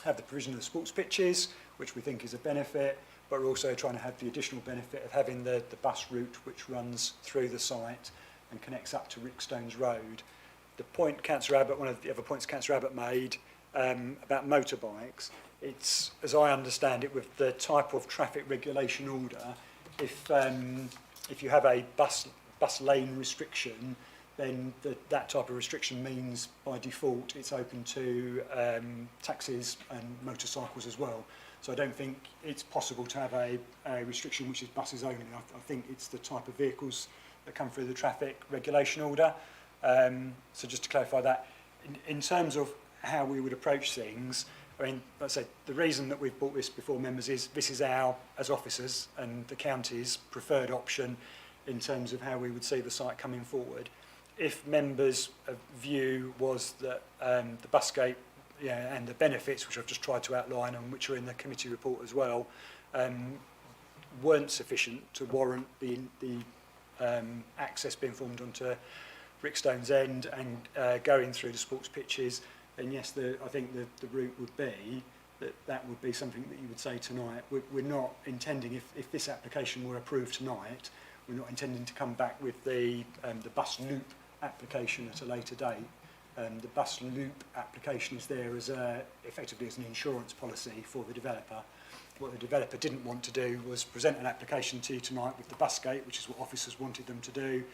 have the provision of the sports pitches, which we think is a benefit, but we're also trying to have the additional benefit of having the bus route which runs through the site and connects up to Rickstones Road. The point Councillor Abbott, one of the other points Councillor Abbott made about motorbikes, it's, as I understand it, with the type of traffic regulation order, if you have a bus lane restriction, then that type of restriction means by default it's open to taxis and motorcycles as well. So I don't think it's possible to have a restriction which is buses only. I think it's the type of vehicles that come through the traffic regulation order. So just to clarify that, in terms of how we would approach things, I mean, like I said, the reason that we've brought this before members is this is our, as officers and the county's preferred option in terms of how we would see the site coming forward. If members' view was that the busgate and the benefits, which I've just tried to outline and which are in the committee report as well, weren't sufficient to warrant the access being formed onto Brickstone's End and going through the sports pitches, then yes, I think the route would be that would be something that you would say tonight. We're not intending, if this application were approved tonight, we're not intending to come back with the bus loop application at a later date. The bus loop application is there as effectively as an insurance policy for the developer. What the developer didn't want to do was present an application to you tonight with the bus gate, which is what officers wanted them to do.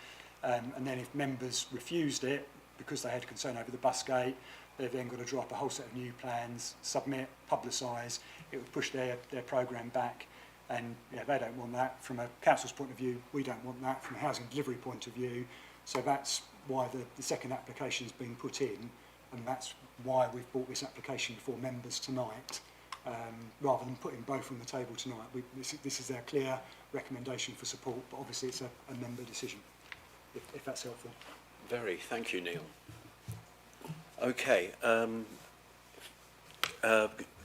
And then if members refused it because they had concern over the bus gate, they've then got to draw up a whole set of new plans, submit, publicise. It would push their programme back. And they don't want that. From a council's point of view, we don't want that. From a housing delivery point of view, so that's why the second application is being put in, and that's why we've brought this application before members tonight, rather than putting both on the table tonight. This is our clear recommendation for support, but obviously it's a member decision, if that's helpful. Very, thank you, Neil. Okay,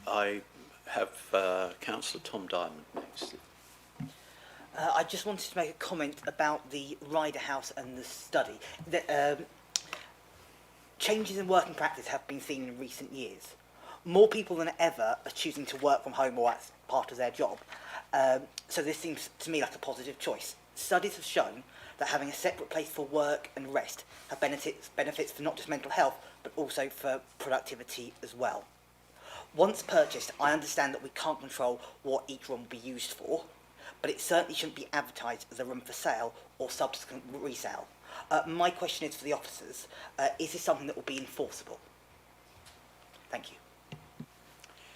I have Councillor Tom Diamond next. I just wanted to make a comment about the Rider House and the study. Changes in working practice have been seen in recent years. More people than ever are choosing to work from home or as part of their job. So this seems to me like a positive choice. Studies have shown that having a separate place for work and rest have benefits for not just mental health, but also for productivity as well. Once purchased, I understand that we can't control what each room will be used for, but it certainly shouldn't be advertised as a room for sale or subsequent resale. My question is for the officers, is this something that will be enforceable? Thank you.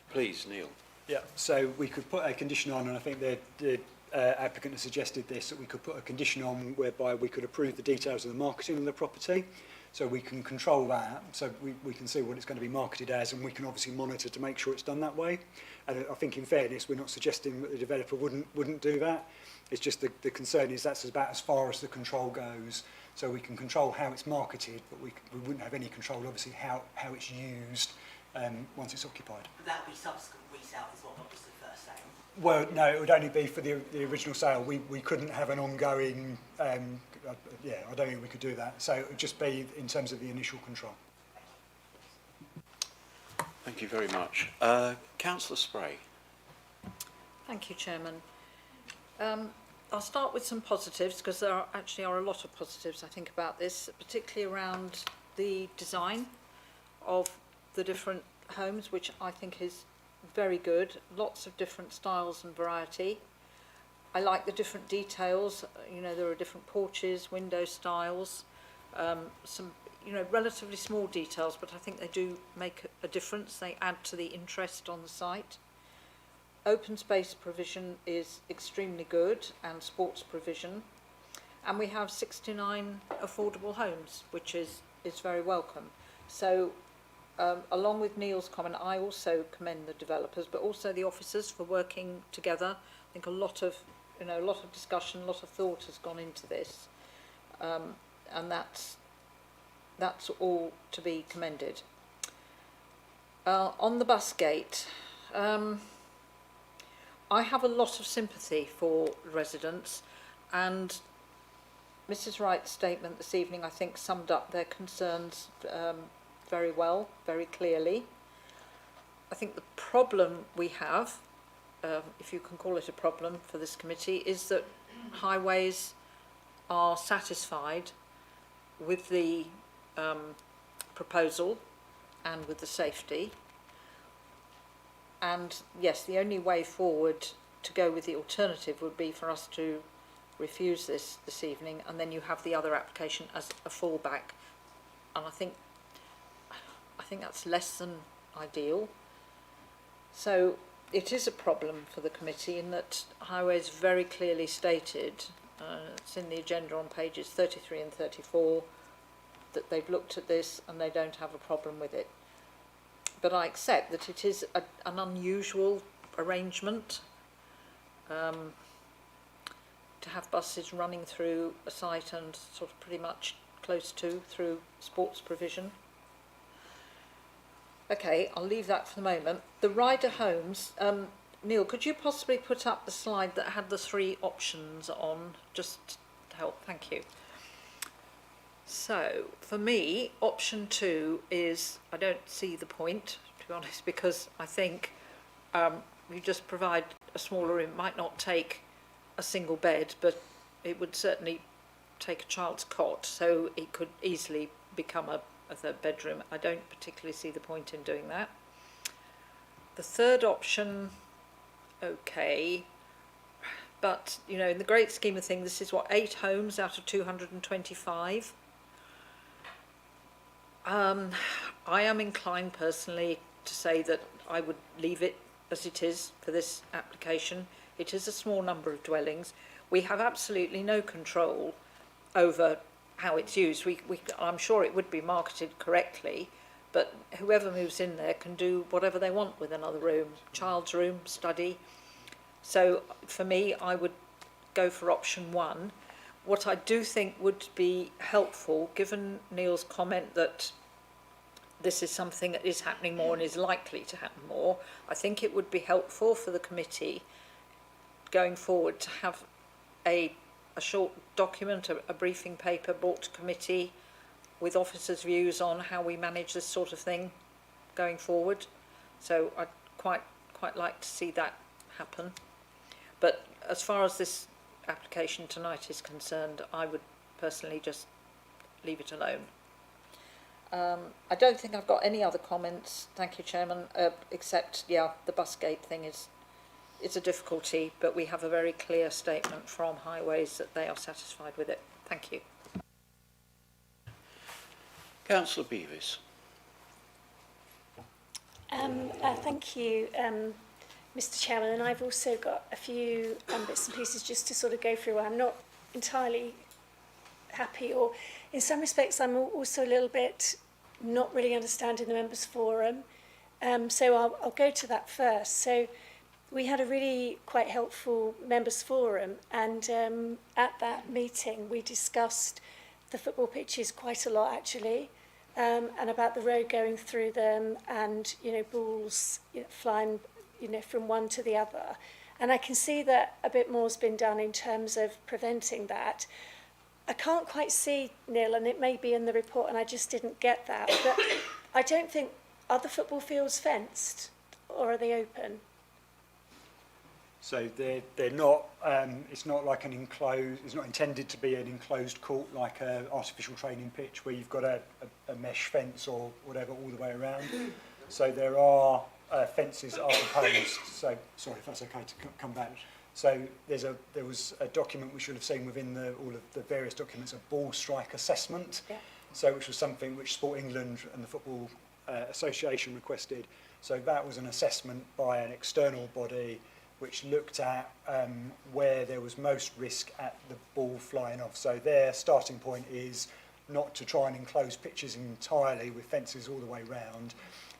Please, Neil. Yeah, so we could put a condition on, and I think the applicant has suggested this, that we could put a condition on whereby we could approve the details of the marketing of the property, so we can control that, so we can see what it's going to be marketed as, and we can obviously monitor to make sure it's done that way. And I think in fairness, we're not suggesting that the developer wouldn't do that. It's just the concern is that's about as far as the control goes. So we can control how it's marketed, but we wouldn't have any control, obviously, how it's used once it's occupied. Would that be subsequent resale as well, not just the first sale? Well, no, it would only be for the original sale. We couldn't have an ongoing, I don't think we could do that. So it would just be in terms of the initial control. Thank you very much. Councillor Spray. Thank you, Chairman. I'll start with some positives, because there actually are a lot of positives, I think, about this, particularly around the design of the different homes, which I think is very good. Lots of different styles and variety. I like the different details. There are different porches, window styles, some relatively small details, but I think they do make a difference. They add to the interest on the site. Open space provision is extremely good, and sports provision. And we have 69 affordable homes, which is very welcome. So along with Neil's comment, I also commend the developers, but also the officers for working together. I think a lot of discussion, a lot of thought has gone into this, and that's all to be commended. On the bus gate, I have a lot of sympathy for residents, and Mrs. Wright's statement this evening, I think, summed up their concerns very well, very clearly. I think the problem we have, if you can call it a problem for this committee, is that highways are satisfied with the proposal and with the safety. And yes, the only way forward to go with the alternative would be for us to refuse this evening, and then you have the other application as a fallback. And I think that's less than ideal. So it is a problem for the committee in that highways very clearly stated, it's in the agenda on pages 33 and 34, that they've looked at this and they don't have a problem with it. But I accept that it is an unusual arrangement to have buses running through a site and sort of pretty much close to through sports provision. Okay, I'll leave that for the moment. The rider homes, Neil, could you possibly put up the slide that had the 3 options on, just to help? Thank you. So, for me, option 2 is, I don't see the point, to be honest, because I think you just provide a smaller room. It might not take a single bed, but it would certainly take a child's cot, so it could easily become a 3rd bedroom. I don't particularly see the point in doing that. The 3rd option, okay, but, you know, in the great scheme of things, this is what, 8 homes out of 225. I am inclined personally to say that I would leave it as it is for this application. It is a small number of dwellings. We have absolutely no control over how it's used. I'm sure it would be marketed correctly, but whoever moves in there can do whatever they want with another room, child's room, study. So for me, I would go for option 1. What I do think would be helpful, given Neil's comment that this is something that is happening more and is likely to happen more, I think it would be helpful for the committee going forward to have a short document, a briefing paper brought to committee with officers' views on how we manage this sort of thing going forward. So I'd quite like to see that happen. But as far as this application tonight is concerned, I would personally just leave it alone. I don't think I've got any other comments, thank you, Chairman, except, yeah, the bus gate thing is a difficulty, but we have a very clear statement from Highways that they are satisfied with it. Thank you. Councillor Beavis. Thank you, Mr. Chairman, and I've also got a few bits and pieces just to sort of go through. I'm not entirely happy, or in some respects I'm also a little bit not really understanding the members' forum. So I'll go to that first. So we had a really quite helpful members' forum, and at that meeting we discussed the football pitches quite a lot actually, and about the road going through them, and balls flying from one to the other. And I can see that a bit more has been done in terms of preventing that. I can't quite see, Neil, and it may be in the report and I just didn't get that, but I don't think, are the football fields fenced or are they open? So they're not, it's not like an enclosed, it's not intended to be an enclosed court like an artificial training pitch where you've got a mesh fence or whatever all the way around. So there are fences are proposed. So sorry if that's okay to come back. So there was a document which you'll have seen within all of the various documents, a ball strike assessment. Yeah. So which was something which Sport England and the Football Association requested. So that was an assessment by an external body which looked at where there was most risk at the ball flying off. So their starting point is not to try and enclose pitches entirely with fences all the way round,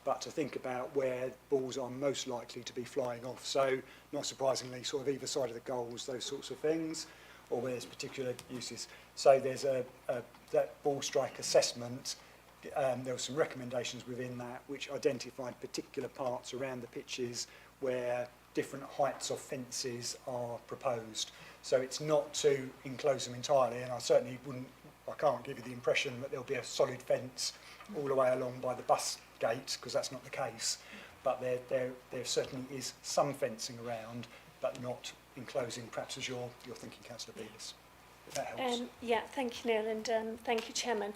but to think about where balls are most likely to be flying off. So, not surprisingly, sort of either side of the goals, those sorts of things, or where there's particular uses. So there's that ball strike assessment. There were some recommendations within that which identified particular parts around the pitches where different heights of fences are proposed. So it's not to enclose them entirely, and I certainly I can't give you the impression that there'll be a solid fence all the way along by the bus gate, because that's not the case, but there certainly is some fencing around, but not enclosing, perhaps as you're thinking, Councillor Beavis. If that helps. Yeah, thank you, Neil, and thank you, Chairman.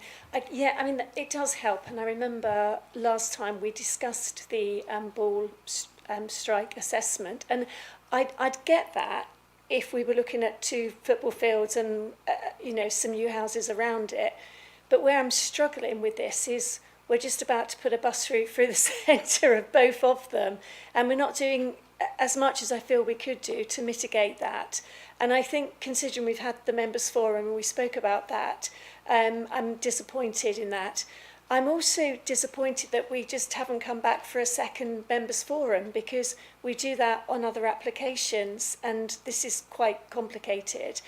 Yeah, I mean, it does help, and I remember last time we discussed the ball strike assessment, and I'd get that if we were looking at 2 football fields and some new houses around it. But where I'm struggling with this is we're just about to put a bus route through the centre of both of them, and we're not doing as much as I feel we could do to mitigate that. And I think, considering we've had the members' forum and we spoke about that, I'm disappointed in that. I'm also disappointed that we just haven't come back for a second members' forum, because we do that on other applications and this is quite complicated.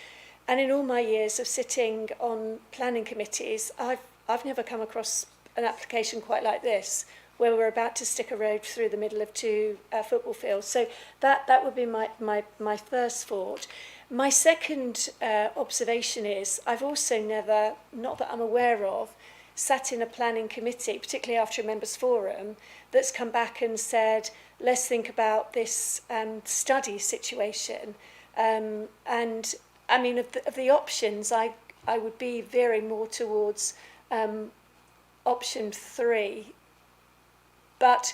And in all my years of sitting on planning committees, I've never come across an application quite like this, where we're about to stick a road through the middle of two football fields. So that would be my first thought. My second observation is I've also never, not that I'm aware of, sat in a planning committee, particularly after a members' forum, that's come back and said, let's think about this study situation. And I mean, of the options, I would be veering more towards option 3. But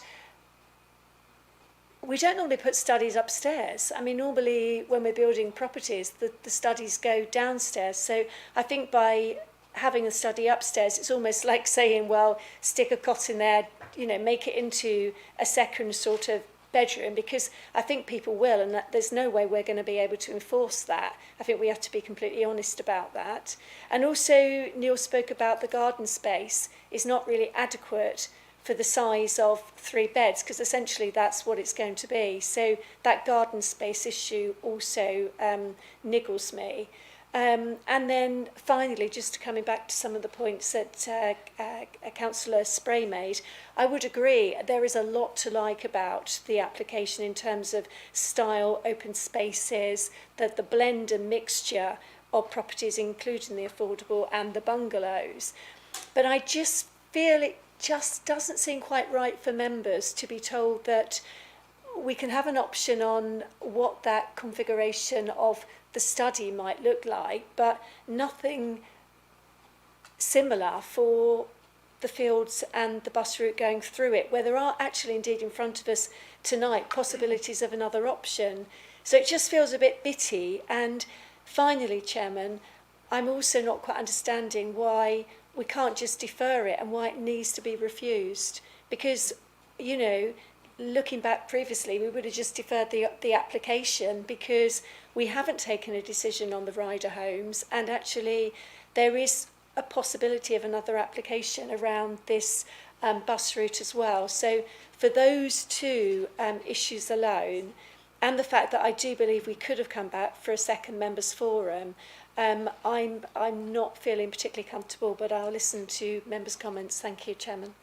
we don't normally put studies upstairs. I mean, normally when we're building properties, the studies go downstairs. So I think by having a study upstairs, it's almost like saying, well, stick a cot in there, you know, make it into a second sort of bedroom, because I think people will, and that there's no way we're going to be able to enforce that. I think we have to be completely honest about that. And also, Neil spoke about the garden space is not really adequate for the size of 3 beds, because essentially that's what it's going to be. So that garden space issue also niggles me. And then finally, just coming back to some of the points that Councillor Spray made, I would agree there is a lot to like about the application in terms of style, open spaces, that the blend and mixture of properties, including the affordable and the bungalows. But I just feel it just doesn't seem quite right for members to be told that we can have an option on what that configuration of the study might look like, but nothing similar for the fields and the bus route going through it, where there are actually indeed in front of us tonight possibilities of another option. So it just feels a bit bitty. And finally, Chairman, I'm also not quite understanding why we can't just defer it and why it needs to be refused. Because, you know, looking back previously, we would have just deferred the application because we haven't taken a decision on the rider homes, and actually there is a possibility of another application around this bus route as well. So for those two issues alone, and the fact that I do believe we could have come back for a second members' forum, I'm not feeling particularly comfortable, but I'll listen to members' comments. Thank you, Chairman.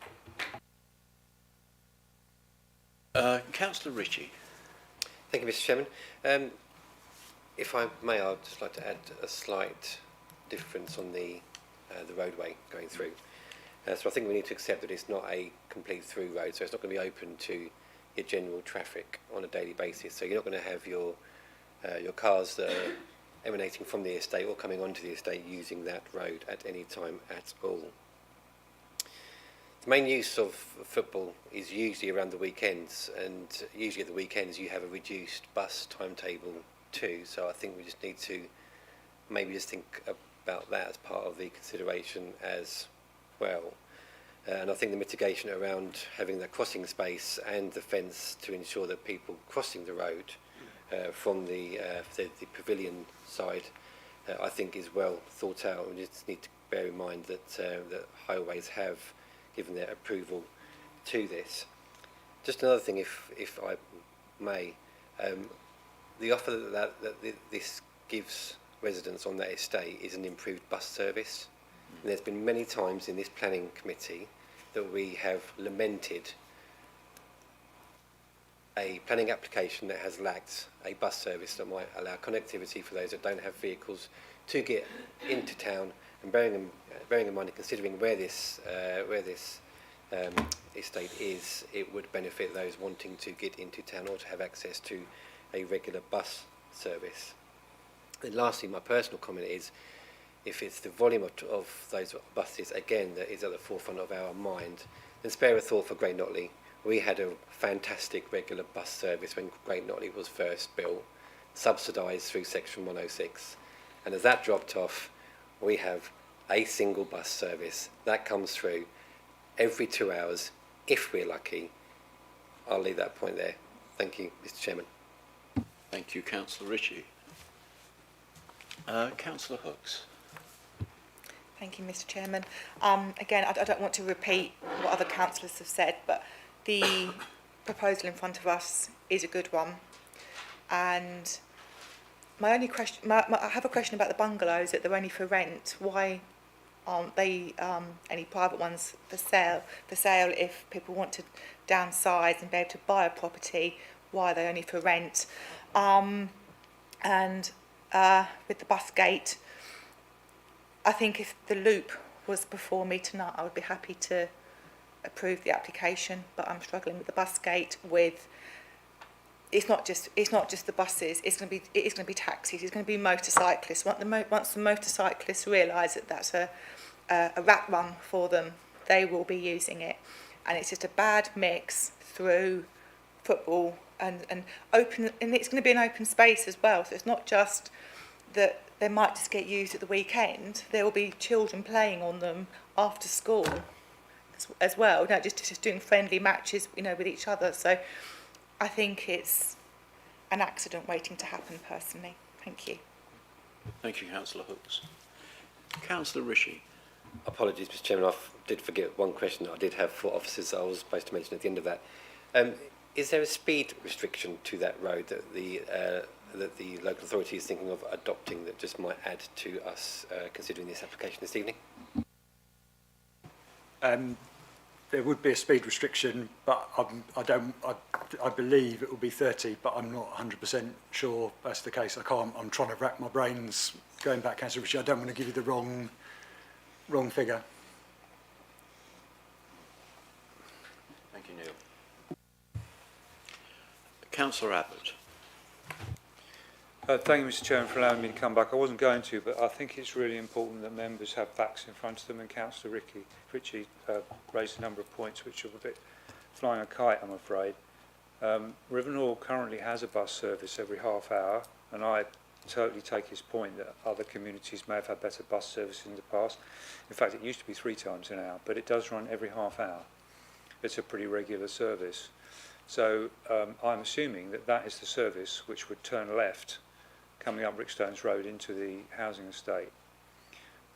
Councillor Ritchie. Thank you, Mr. Chairman. If I may, I'd just like to add a slight difference on the roadway going through. So I think we need to accept that it's not a complete through road, so it's not going to be open to your general traffic on a daily basis. So you're not going to have your cars that are emanating from the estate or coming onto the estate using that road at any time at all. The main use of football is usually around the weekends, and usually at the weekends you have a reduced bus timetable too, so I think we just need to maybe just think about that as part of the consideration as well. And I think the mitigation around having that crossing space and the fence to ensure that people crossing the road from the pavilion side, I think is well thought out. We just need to bear in mind that that highways have given their approval to this. Just another thing, if I may, the offer that this gives residents on that estate is an improved bus service. And there's been many times in this planning committee that we have lamented a planning application that has lacked a bus service that might allow connectivity for those that don't have vehicles to get into town, and bearing in mind and considering where this estate is, it would benefit those wanting to get into town or to have access to a regular bus service. And lastly, my personal comment is, if it's the volume of those buses, again, that is at the forefront of our mind, then spare a thought for Great Notley. We had a fantastic regular bus service when Great Notley was first built, subsidised through Section 106. And as that dropped off, we have a single bus service that comes through every 2 hours, if we're lucky. I'll leave that point there. Thank you, Mr. Chairman. Thank you, Councillor Ritchie. Councillor Hooks. Thank you, Mr. Chairman. Again, I don't want to repeat what other councillors have said, but the proposal in front of us is a good one. And my only question, I have a question about the bungalows that they're only for rent. Why aren't they any private ones for sale? If people want to downsize and be able to buy a property, why are they only for rent? And with the bus gate, I think if the loop was before me tonight, I would be happy to approve the application. But I'm struggling with the bus gate. It's not just the buses. It is going to be taxis. It's going to be motorcyclists. Once the motorcyclists realise that that's a rat run for them, they will be using it, and it's just a bad mix through football and open. And it's going to be an open space as well. So it's not just that they might just get used at the weekend. There will be children playing on them after school as well. No, just doing friendly matches, with each other. So I think it's an accident waiting to happen, personally. Thank you. Thank you, Councillor Hooks. Councillor Ritchie. Apologies, Mr. Chairman, I did forget one question that I did have for officers that I was supposed to mention at the end of that. Is there a speed restriction to that road that the local authority is thinking of adopting that just might add to us considering this application this evening? There would be a speed restriction, but I believe it will be 30, but I'm not 100% sure that's the case. I'm trying to rack my brains going back, Councillor Ritchie. I don't want to give you the wrong figure. Thank you, Neil. Councillor Abbott. Thank you, Mr. Chairman, for allowing me to come back. I wasn't going to, but I think it's really important that members have facts in front of them, and Councillor Ritchie raised a number of points which are a bit flying a kite, I'm afraid. Rivenhall currently has a bus service every half hour, and I totally take his point that other communities may have had better bus service in the past. In fact, it used to be 3 times an hour, but it does run every half hour. It's a pretty regular service. So I'm assuming that that is the service which would turn left coming up Rickstones Road into the housing estate,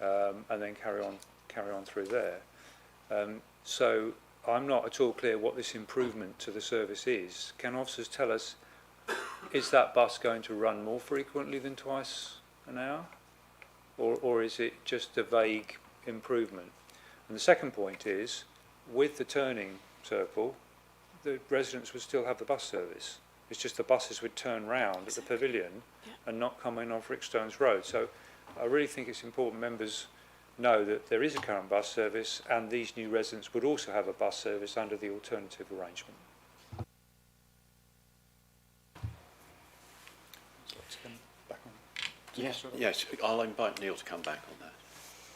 and then carry on through there. So I'm not at all clear what this improvement to the service is. Can officers tell us, is that bus going to run more frequently than twice an hour? Or is it just a vague improvement? And the second point is, with the turning circle, the residents would still have the bus service. It's just the buses would turn round at the pavilion and not come in off Rickstones Road. So I really think it's important members know that there is a current bus service, and these new residents would also have a bus service under the alternative arrangement. Yes, I'll invite Neil to come back on that.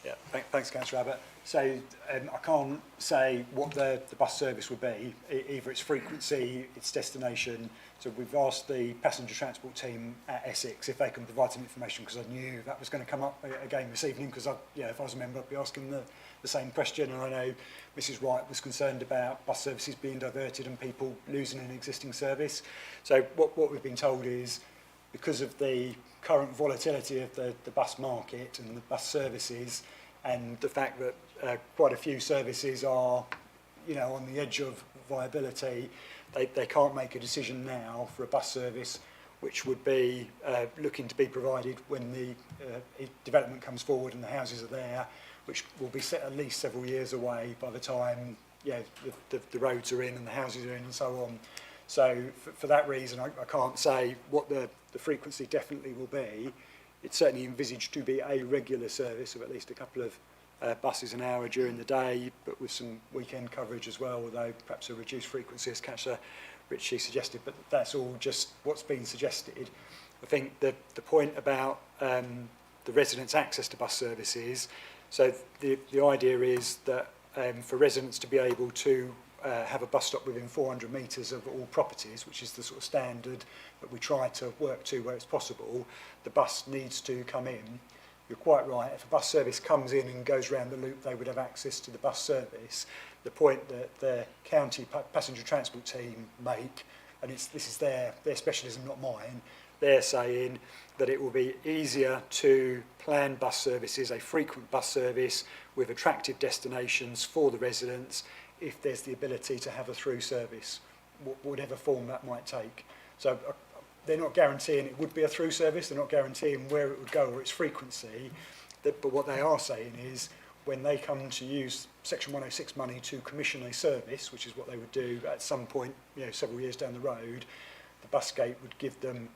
Yeah, thanks, Councillor Abbott. So I can't say what the bus service would be, either its frequency, its destination. So we've asked the passenger transport team at Essex if they can provide some information, because I knew that was going to come up again this evening, because if I was a member, I'd be asking the same question. And I know Mrs. Wright was concerned about bus services being diverted and people losing an existing service. So what we've been told is, because of the current volatility of the bus market and the bus services, and the fact that quite a few services are, on the edge of viability, they can't make a decision now for a bus service which would be looking to be provided when the development comes forward and the houses are there, which will be set at least several years away by the time the roads are in and the houses are in and so on. So for that reason, I can't say what the frequency definitely will be. It's certainly envisaged to be a regular service of at least a couple of buses an hour during the day, but with some weekend coverage as well, although perhaps a reduced frequency, as Councillor Ritchie suggested, but that's all just what's been suggested. I think the point about the residents' access to bus services, so the idea is that for residents to be able to have a bus stop within 400 metres of all properties, which is the sort of standard that we try to work to where it's possible, the bus needs to come in. You're quite right, if a bus service comes in and goes round the loop, they would have access to the bus service. The point that the county passenger transport team make and this is their specialism, not mine. They're saying that it will be easier to plan bus services, a frequent bus service with attractive destinations for the residents, if there's the ability to have a through service, whatever form that might take. So they're not guaranteeing it would be a through service, they're not guaranteeing where it would go or its frequency, but what they are saying is when they come to use Section 106 money to commission a service, which is what they would do at some point, several years down the road, the bus gate would give them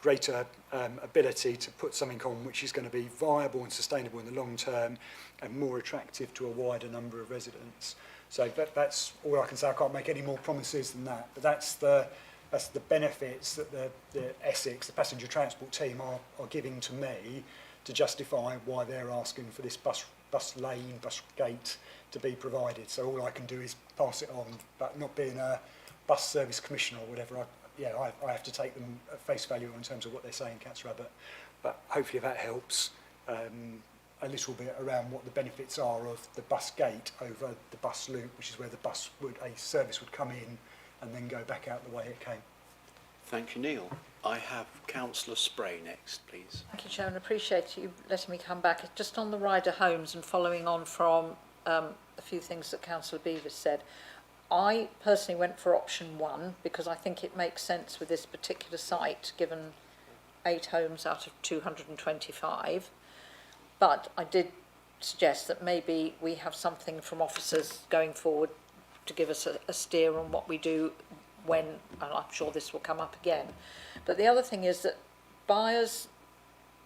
greater ability to put something on which is going to be viable and sustainable in the long term and more attractive to a wider number of residents. So that's all I can say. I can't make any more promises than that, but that's the benefits that the Essex, the passenger transport team are giving to me to justify why they're asking for this bus lane, bus gate to be provided. So all I can do is pass it on, but not being a bus service commissioner or whatever, I have to take them at face value in terms of what they're saying, Councillor Abbott. But hopefully that helps a little bit around what the benefits are of the bus gate over the bus loop, which is where a service would come in and then go back out the way it came. Thank you, Neil. I have Councillor Spray next, please. Thank you, Chairman. Appreciate you letting me come back. Just on the rider homes and following on from a few things that Councillor Beavis said, I personally went for option 1 because I think it makes sense with this particular site, given 8 homes out of 225. But I did suggest that maybe we have something from officers going forward to give us a steer on what we do when, and I'm sure this will come up again. But the other thing is that buyers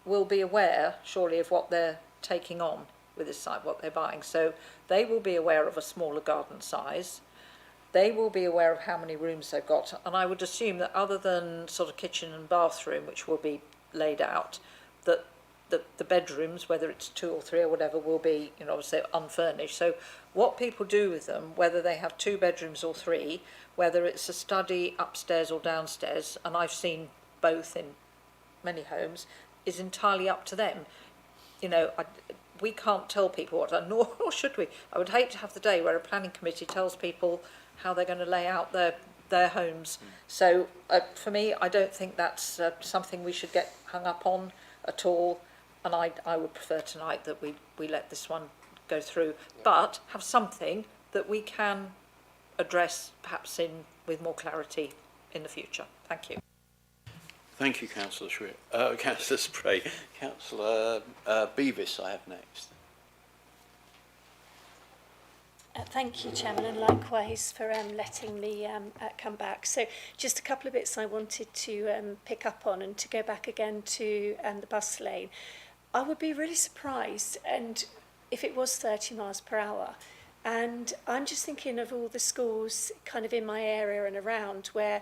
will be aware, surely, of what they're taking on with this site, what they're buying. So they will be aware of a smaller garden size. They will be aware of how many rooms they've got. And I would assume that other than sort of kitchen and bathroom, which will be laid out, that the bedrooms, whether it's 2 or 3 or whatever, will be, obviously unfurnished. So what people do with them, whether they have 2 bedrooms or 3, whether it's a study upstairs or downstairs, and I've seen both in many homes, is entirely up to them. We can't tell people what to do, nor should we. I would hate to have the day where a planning committee tells people how they're going to lay out their homes. So for me, I don't think that's something we should get hung up on at all. And I would prefer tonight that we let this one go through, but have something that we can address perhaps with more clarity in the future. Thank you. Thank you, Councillor Spray. Councillor Beavis, I have next. Thank you, Chairman, and likewise for letting me come back. So just a couple of bits I wanted to pick up on and to go back again to the bus lane. I would be really surprised and if it was 30 miles per hour. And I'm just thinking of all the schools kind of in my area and around where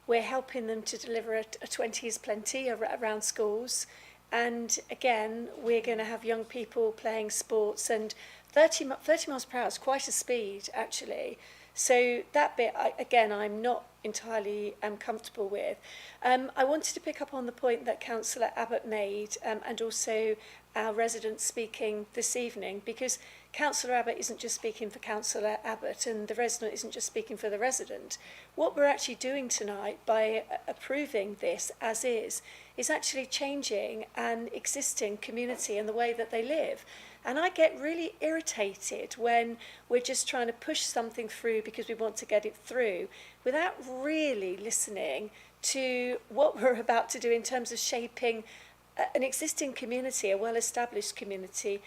we're helping them to deliver a 20 is plenty around schools. And again, we're going to have young people playing sports, and 30 miles per hour is quite a speed, actually. So that bit, I'm not entirely comfortable with. I wanted to pick up on the point that Councillor Abbott made, and also our resident speaking this evening, because Councillor Abbott isn't just speaking for Councillor Abbott, and the resident isn't just speaking for the resident. What we're actually doing tonight by approving this as is actually changing an existing community and the way that they live. And I get really irritated when we're just trying to push something through because we want to get it through without really listening to what we're about to do in terms of shaping an existing community, a well-established community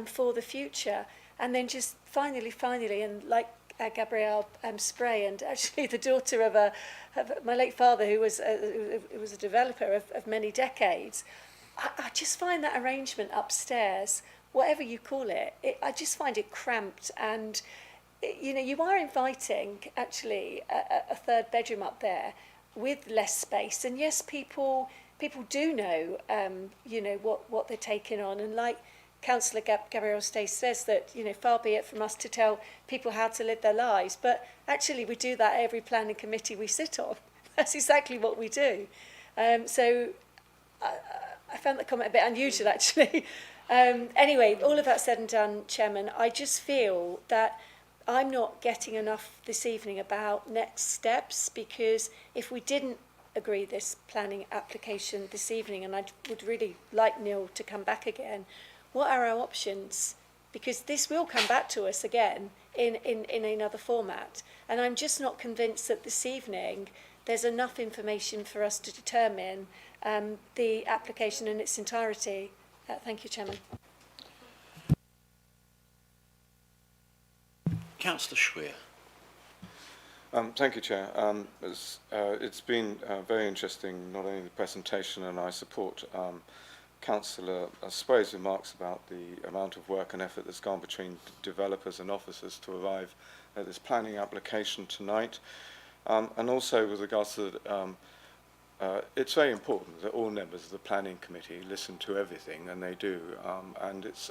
for the future. And then just finally, and like Gabrielle Spray, and actually the daughter of my late father, who was a developer of many decades, I just find that arrangement upstairs, whatever you call it, I just find it cramped. And you are inviting actually a 3rd bedroom up there with less space. And yes, people do know what they're taking on. And like Councillor Gabrielle Stay says, that far be it from us to tell people how to live their lives, but actually we do that at every planning committee we sit on. That's exactly what we do. So I found that comment a bit unusual, actually. Anyway, all of that said and done, Chairman, I just feel that I'm not getting enough this evening about next steps, because if we didn't agree this planning application this evening, and I would really like Neil to come back again, what are our options? Because this will come back to us again in another format. And I'm just not convinced that this evening there's enough information for us to determine the application in its entirety. Thank you, Chairman. Councillor Schweer. Thank you, Chair. It's been very interesting, not only the presentation, and I support Councillor Spray's remarks about the amount of work and effort that's gone between developers and officers to arrive at this planning application tonight. And also with regards to it's very important that all members of the planning committee listen to everything, and they do. And it's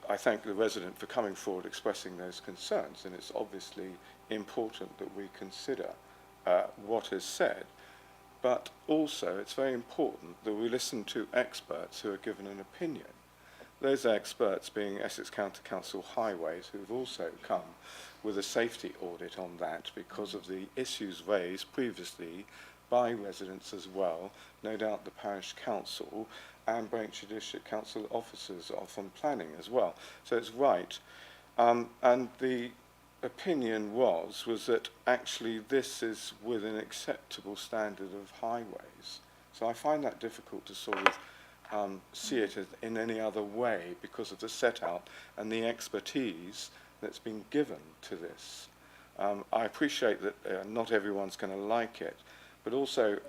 I thank the resident for coming forward expressing those concerns, and it's obviously important that we consider what is said, but also it's very important that we listen to experts who are given an opinion. Those experts being Essex County Council Highways, who have also come with a safety audit on that because of the issues raised previously by residents as well, no doubt the parish council and Braintree District Council officers are from planning as well. So it's right. And the opinion was that actually this is with an acceptable standard of highways. So I find that difficult to sort of see it as in any other way because of the set out and the expertise that's been given to this. I appreciate that not everyone's going to like it, but also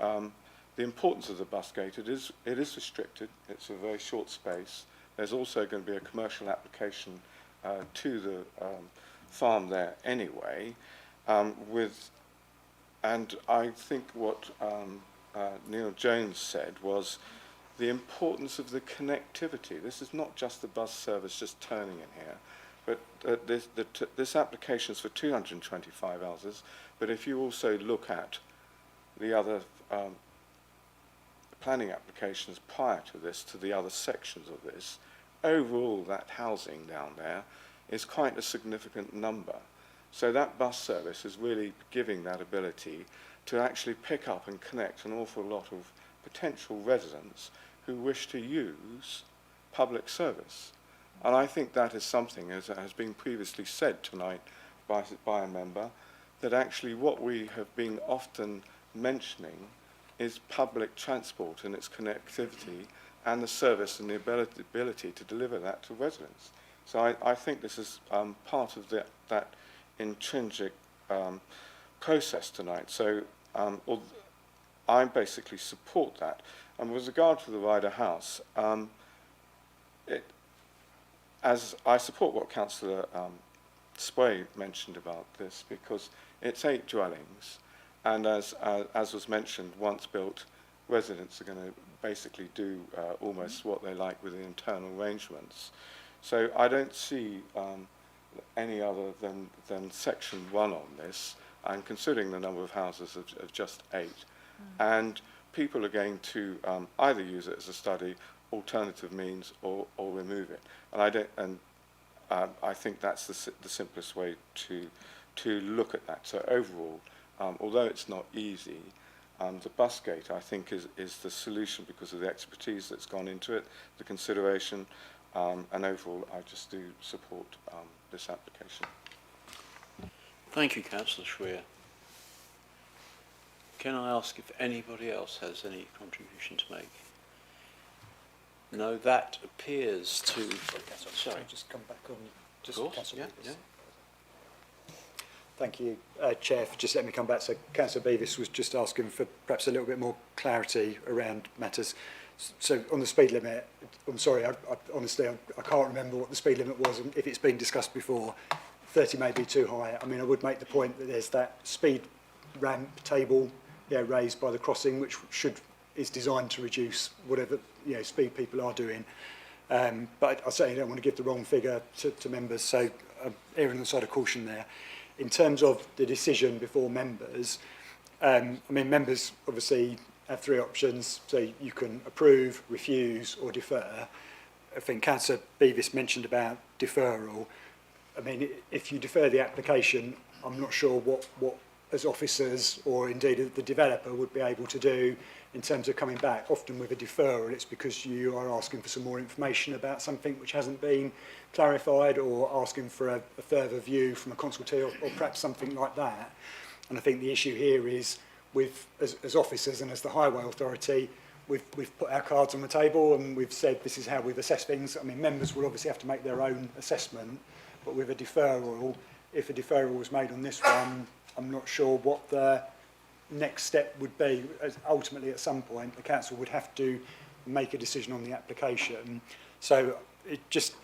the importance of the bus gate. It is restricted. It's a very short space. There's also going to be a commercial application to the farm there anyway. And I think what Neil Jones said was the importance of the connectivity. This is not just the bus service just turning in here, but this application is for 225 houses. But if you also look at the other planning applications prior to this, to the other sections of this, overall that housing down there is quite a significant number. So that bus service is really giving that ability to actually pick up and connect an awful lot of potential residents who wish to use public service. And I think that is something, as has been previously said tonight by a member, that actually what we have been often mentioning is public transport and its connectivity and the service and the ability to deliver that to residents. So I think this is part of that intrinsic process tonight. So I basically support that. And with regard to the Ryder House, as I support what Councillor Spray mentioned about this, because it's 8 dwellings, and as was mentioned, once built, residents are going to basically do almost what they like with the internal arrangements. So I don't see any other than section 1 on this, and considering the number of houses of just 8, and people are going to either use it as a study, alternative means, or remove it. And I think that's the simplest way to look at that. So overall, although it's not easy, the bus gate, I think, is the solution because of the expertise that's gone into it, the consideration, and overall, I just do support this application. Thank you, Councillor Schweer. Can I ask if anybody else has any contribution to make? No, that appears to... Sorry. Just come back on. Just Of course, Councillor yeah, Beavis. yeah. Thank you, Chair, for just letting me come back. So Councillor Beavis was just asking for perhaps a little bit more clarity around matters. So on the speed limit, I'm sorry, honestly, I can't remember what the speed limit was and if it's been discussed before. 30 may be too high. I mean, I would make the point that there's that speed ramp table raised by the crossing, which is designed to reduce whatever speed people are doing. But I certainly don't want to give the wrong figure to members, so I'm erring on the side of caution there. In terms of the decision before members, I mean, members obviously have 3 options, so you can approve, refuse or defer. I think Councillor Beavis mentioned about deferral. I mean, if you defer the application, I'm not sure what as officers or indeed the developer would be able to do in terms of coming back. Often with a deferral, it's because you are asking for some more information about something which hasn't been clarified, or asking for a further view from a consultee, or perhaps something like that. And I think the issue here is, as officers and as the Highway Authority, we've put our cards on the table and we've said this is how we've assessed things. I mean, members will obviously have to make their own assessment, but with a deferral, if a deferral was made on this one, I'm not sure what the next step would be. As ultimately, at some point, the council would have to make a decision on the application. So, it just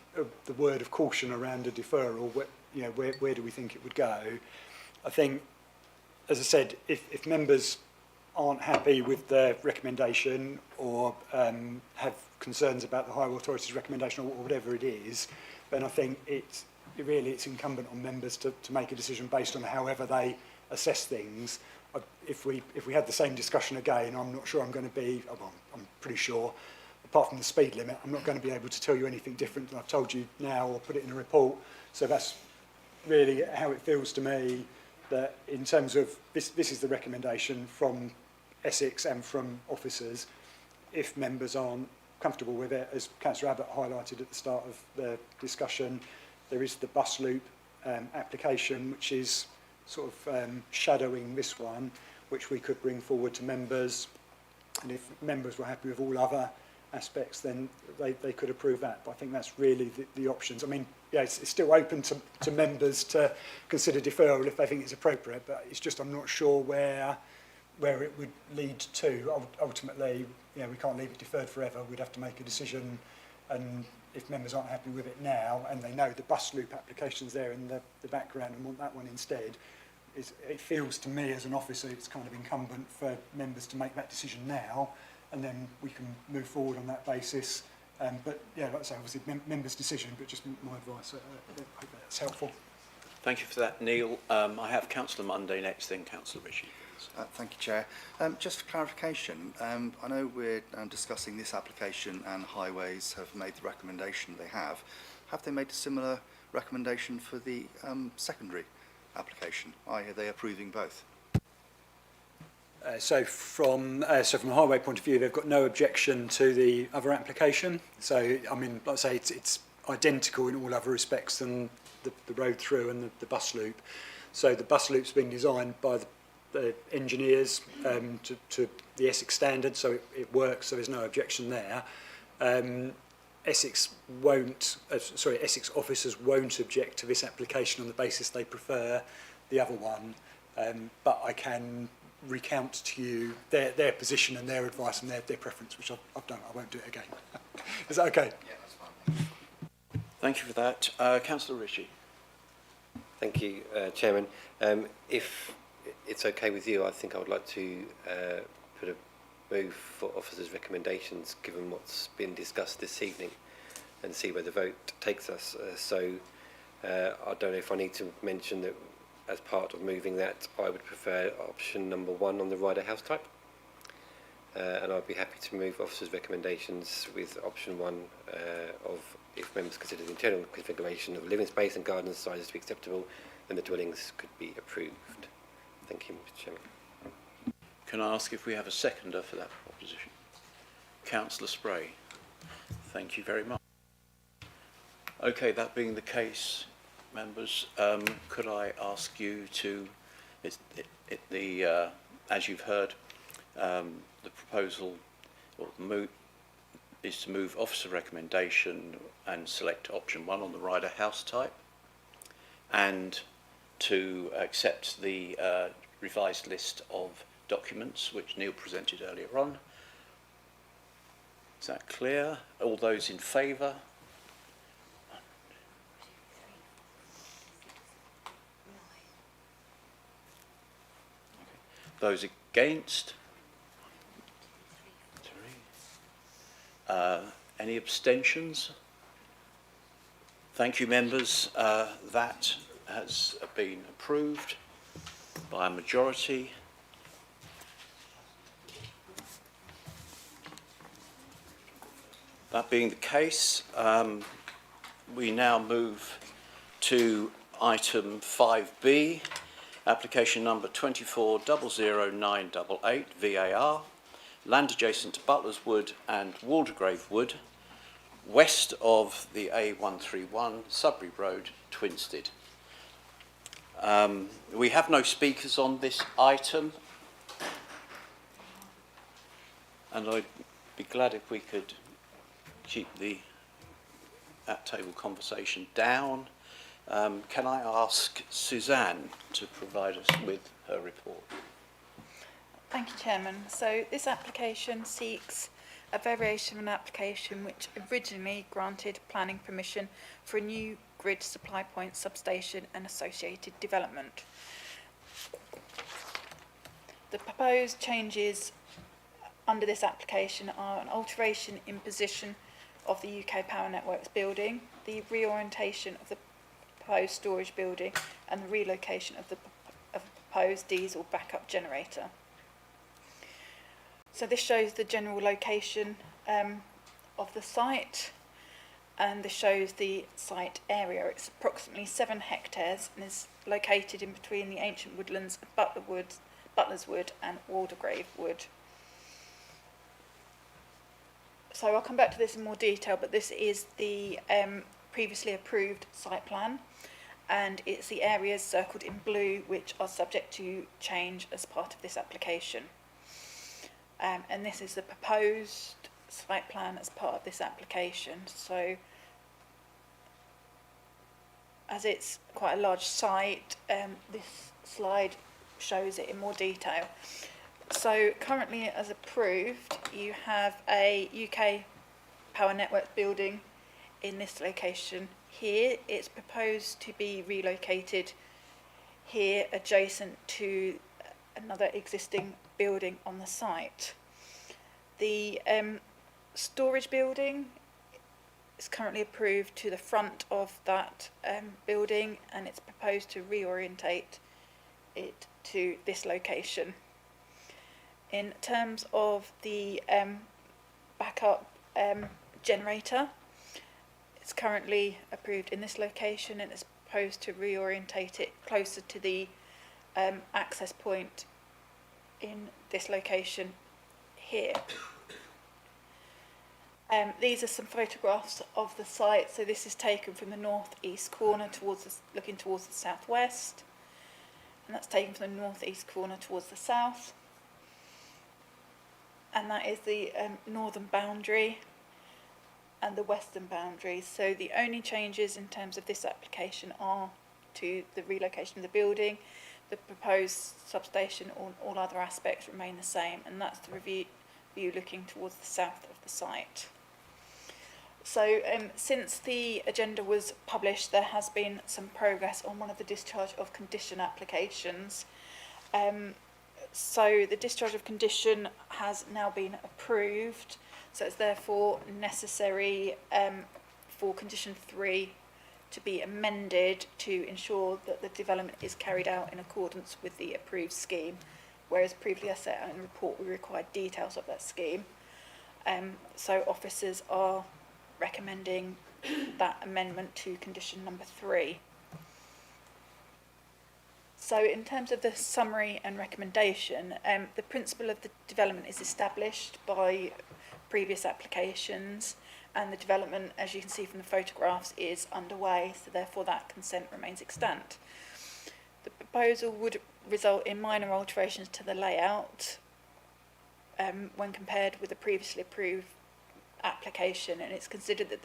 the word of caution around a deferral. Where do we think it would go? I think, as I said, if members aren't happy with the recommendation, or have concerns about the Highway Authority's recommendation, or whatever it is, then I think it's incumbent on members to make a decision based on however they assess things. If we had the same discussion again, I'm not sure I'm going to be, well, I'm pretty sure, apart from the speed limit, I'm not going to be able to tell you anything different than I've told you now or put it in a report. So that's really how it feels to me, that in terms of this is the recommendation from Essex and from officers. If members aren't comfortable with it, as Councillor Abbott highlighted at the start of the discussion, there is the bus loop application, which is sort of shadowing this one, which we could bring forward to members. And if members were happy with all other aspects, then they could approve that. But I think that's really the options. I mean, yeah, it's still open to members to consider deferral if they think it's appropriate, but it's just I'm not sure where it would lead to. Ultimately, we can't leave it deferred forever. We'd have to make a decision, and if members aren't happy with it now, and they know the bus loop application's there in the background and want that one instead, it feels to me as an officer it's kind of incumbent for members to make that decision now, and then we can move forward on that basis. But yeah, like I say, obviously members' decision, but just my advice. I hope that's helpful. Thank you for that, Neil. I have Councillor Monday next, then Councillor Ritchie. Thank you, Chair. Just for clarification, I know we're discussing this application and Highways have made the recommendation they have. Have they made a similar recommendation for the secondary application? Are they approving both? So from a Highway point of view, they've got no objection to the other application. So, I mean, like I say, it's identical in all other respects than the road through and the bus loop. So the bus loop's been designed by the engineers to the Essex standard, so it works, so there's no objection there. Essex officers won't object to this application on the basis they prefer the other one, but I can recount to you their position and their advice and their preference, which I've done. I won't do it again. Is that okay? Yeah, that's fine. Thank you for that. Councillor Ritchie. Thank you, Chairman. If it's okay with you, I think I would like to put a move for officers' recommendations, given what's been discussed this evening, and see where the vote takes us. I don't know if I need to mention that as part of moving that, I would prefer option number 1 on the rider house type. And I'd be happy to move officers' recommendations with option 1 of, if members consider the internal configuration of living space and garden sizes to be acceptable, then the dwellings could be approved. Thank you, Mr. Chairman. Can I ask if we have a seconder for that proposition? Councillor Spray. Thank you very much. Okay, that being the case, members, could I ask you to, as you've heard, the proposal or the move is to move officer recommendation and select option 1 on the rider house type, and to accept the revised list of documents which Neil presented earlier on. Is that clear? All those in favour? Those against? 3. Any abstentions? Thank you, members. That has been approved by a majority. That being the case, we now move to item 5B, application number 2400988 VAR, land adjacent to Butlers Wood and Waldegrave Wood, west of the A131 Sudbury Road, Twinstead. We have no speakers on this item, and I'd be glad if we could keep the at-table conversation down. Can I ask Suzanne to provide us with her report? Thank you, Chairman. So this application seeks a variation of an application which originally granted planning permission for a new grid supply point substation and associated development. The proposed changes under this application are an alteration in position of the UK Power Networks building, the reorientation of the proposed storage building and the relocation of the proposed diesel backup generator. So this shows the general location of the site, and this shows the site area. It's approximately 7 hectares and is located in between the ancient woodlands of Butlers Wood and Waldegrave Wood. So I'll come back to this in more detail, but this is the previously approved site plan, and it's the areas circled in blue which are subject to change as part of this application. And this is the proposed site plan as part of this application. So as it's quite a large site, this slide shows it in more detail. So currently, as approved, you have a UK Power Network building in this location here. It's proposed to be relocated here adjacent to another existing building on the site. The storage building is currently approved to the front of that building, and it's proposed to reorientate it to this location. In terms of the backup generator, it's currently approved in this location, and it's proposed to reorientate it closer to the access point in this location here. These are some photographs of the site. So this is taken from the northeast corner looking towards the southwest, and that's taken from the northeast corner towards the south. And that is the northern boundary and the western boundary. So the only changes in terms of this application are to the relocation of the building, the proposed substation. All other aspects remain the same, and that's the view looking towards the south of the site. So since the agenda was published, there has been some progress on one of the discharge of condition applications. So the discharge of condition has now been approved, so it's therefore necessary for condition 3 to be amended to ensure that the development is carried out in accordance with the approved scheme, whereas previously I set out in the report we required details of that scheme. So officers are recommending that amendment to condition number 3. So in terms of the summary and recommendation, the principle of the development is established by previous applications, and the development, as you can see from the photographs, is underway, so therefore that consent remains extant. The proposal would result in minor alterations to the layout when compared with the previously approved application, and it's considered that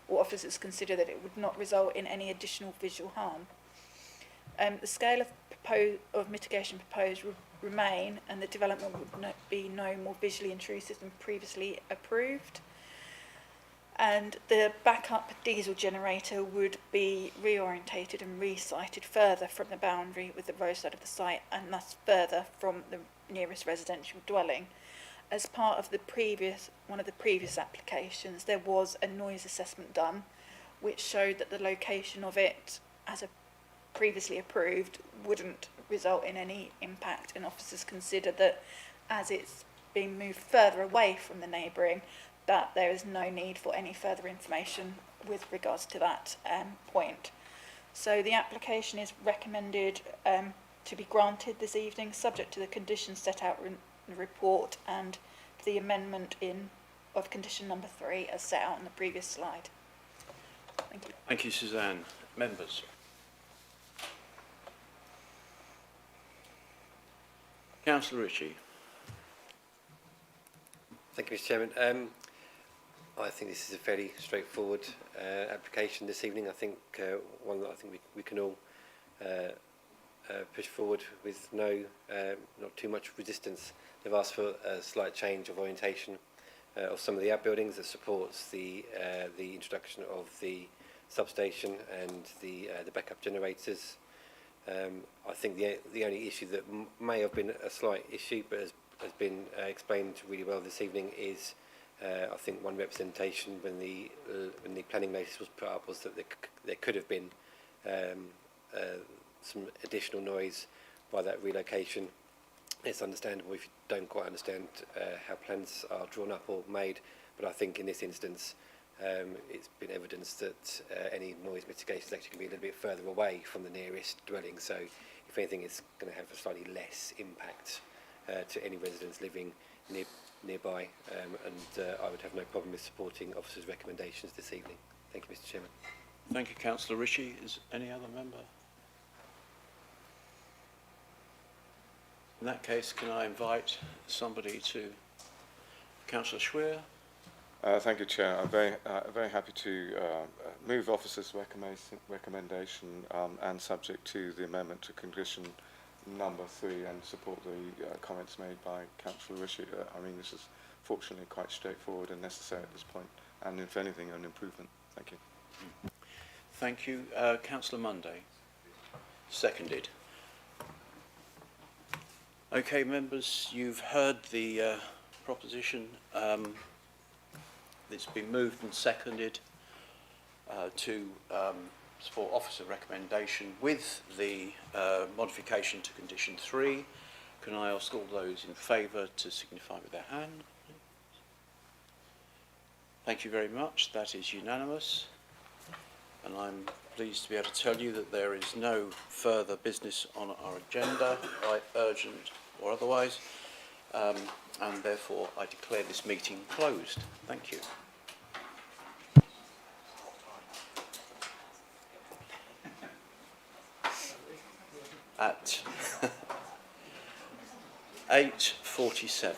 officers consider that it would not result in any additional visual harm. The scale of mitigation proposed would remain, and the development would be no more visually intrusive than previously approved. And the backup diesel generator would be reorientated and re-sited further from the boundary with the roadside of the site, and thus further from the nearest residential dwelling. As part of one of the previous applications, there was a noise assessment done, which showed that the location of it, as previously approved, wouldn't result in any impact, and officers consider that as it's being moved further away from the neighbouring, that there is no need for any further information with regards to that point. So the application is recommended to be granted this evening, subject to the conditions set out in the report and the amendment of condition number 3 as set out on the previous slide. Thank you. Thank you, Suzanne. Members? Councillor Ritchie. Thank you, Mr. Chairman. I think this is a fairly straightforward application this evening. I think one that I think we can all push forward with not too much resistance. They've asked for a slight change of orientation of some of the outbuildings that supports the introduction of the substation and the backup generators. I think the only issue that may have been a slight issue, but has been explained really well this evening, is I think one representation when the planning notice was put up was that there could have been some additional noise by that relocation. It's understandable if you don't quite understand how plans are drawn up or made, but I think in this instance it's been evidenced that any noise mitigation is actually going to be a little bit further away from the nearest dwelling, so if anything it's going to have a slightly less impact to any residents living nearby, and I would have no problem with supporting officers' recommendations this evening. Thank you, Mr. Chairman. Thank you, Councillor Ritchie. Is any other member? In that case, can I invite somebody to Councillor Schwer? Thank you, Chair. I'm very happy to move officers' recommendation and subject to the amendment to condition number 3 and support the comments made by Councillor Ritchie. I mean, this is fortunately quite straightforward and necessary at this point, and if anything, an improvement. Thank you. Thank you. Councillor Munday. Seconded. Okay, members, you've heard the proposition. It's been moved and seconded to support officer recommendation with the modification to condition 3. Can I ask all those in favour to signify with their hand? Thank you very much. That is unanimous. And I'm pleased to be able to tell you that there is no further business on our agenda, urgent or otherwise, and therefore I declare this meeting closed. Thank you. At 8:47.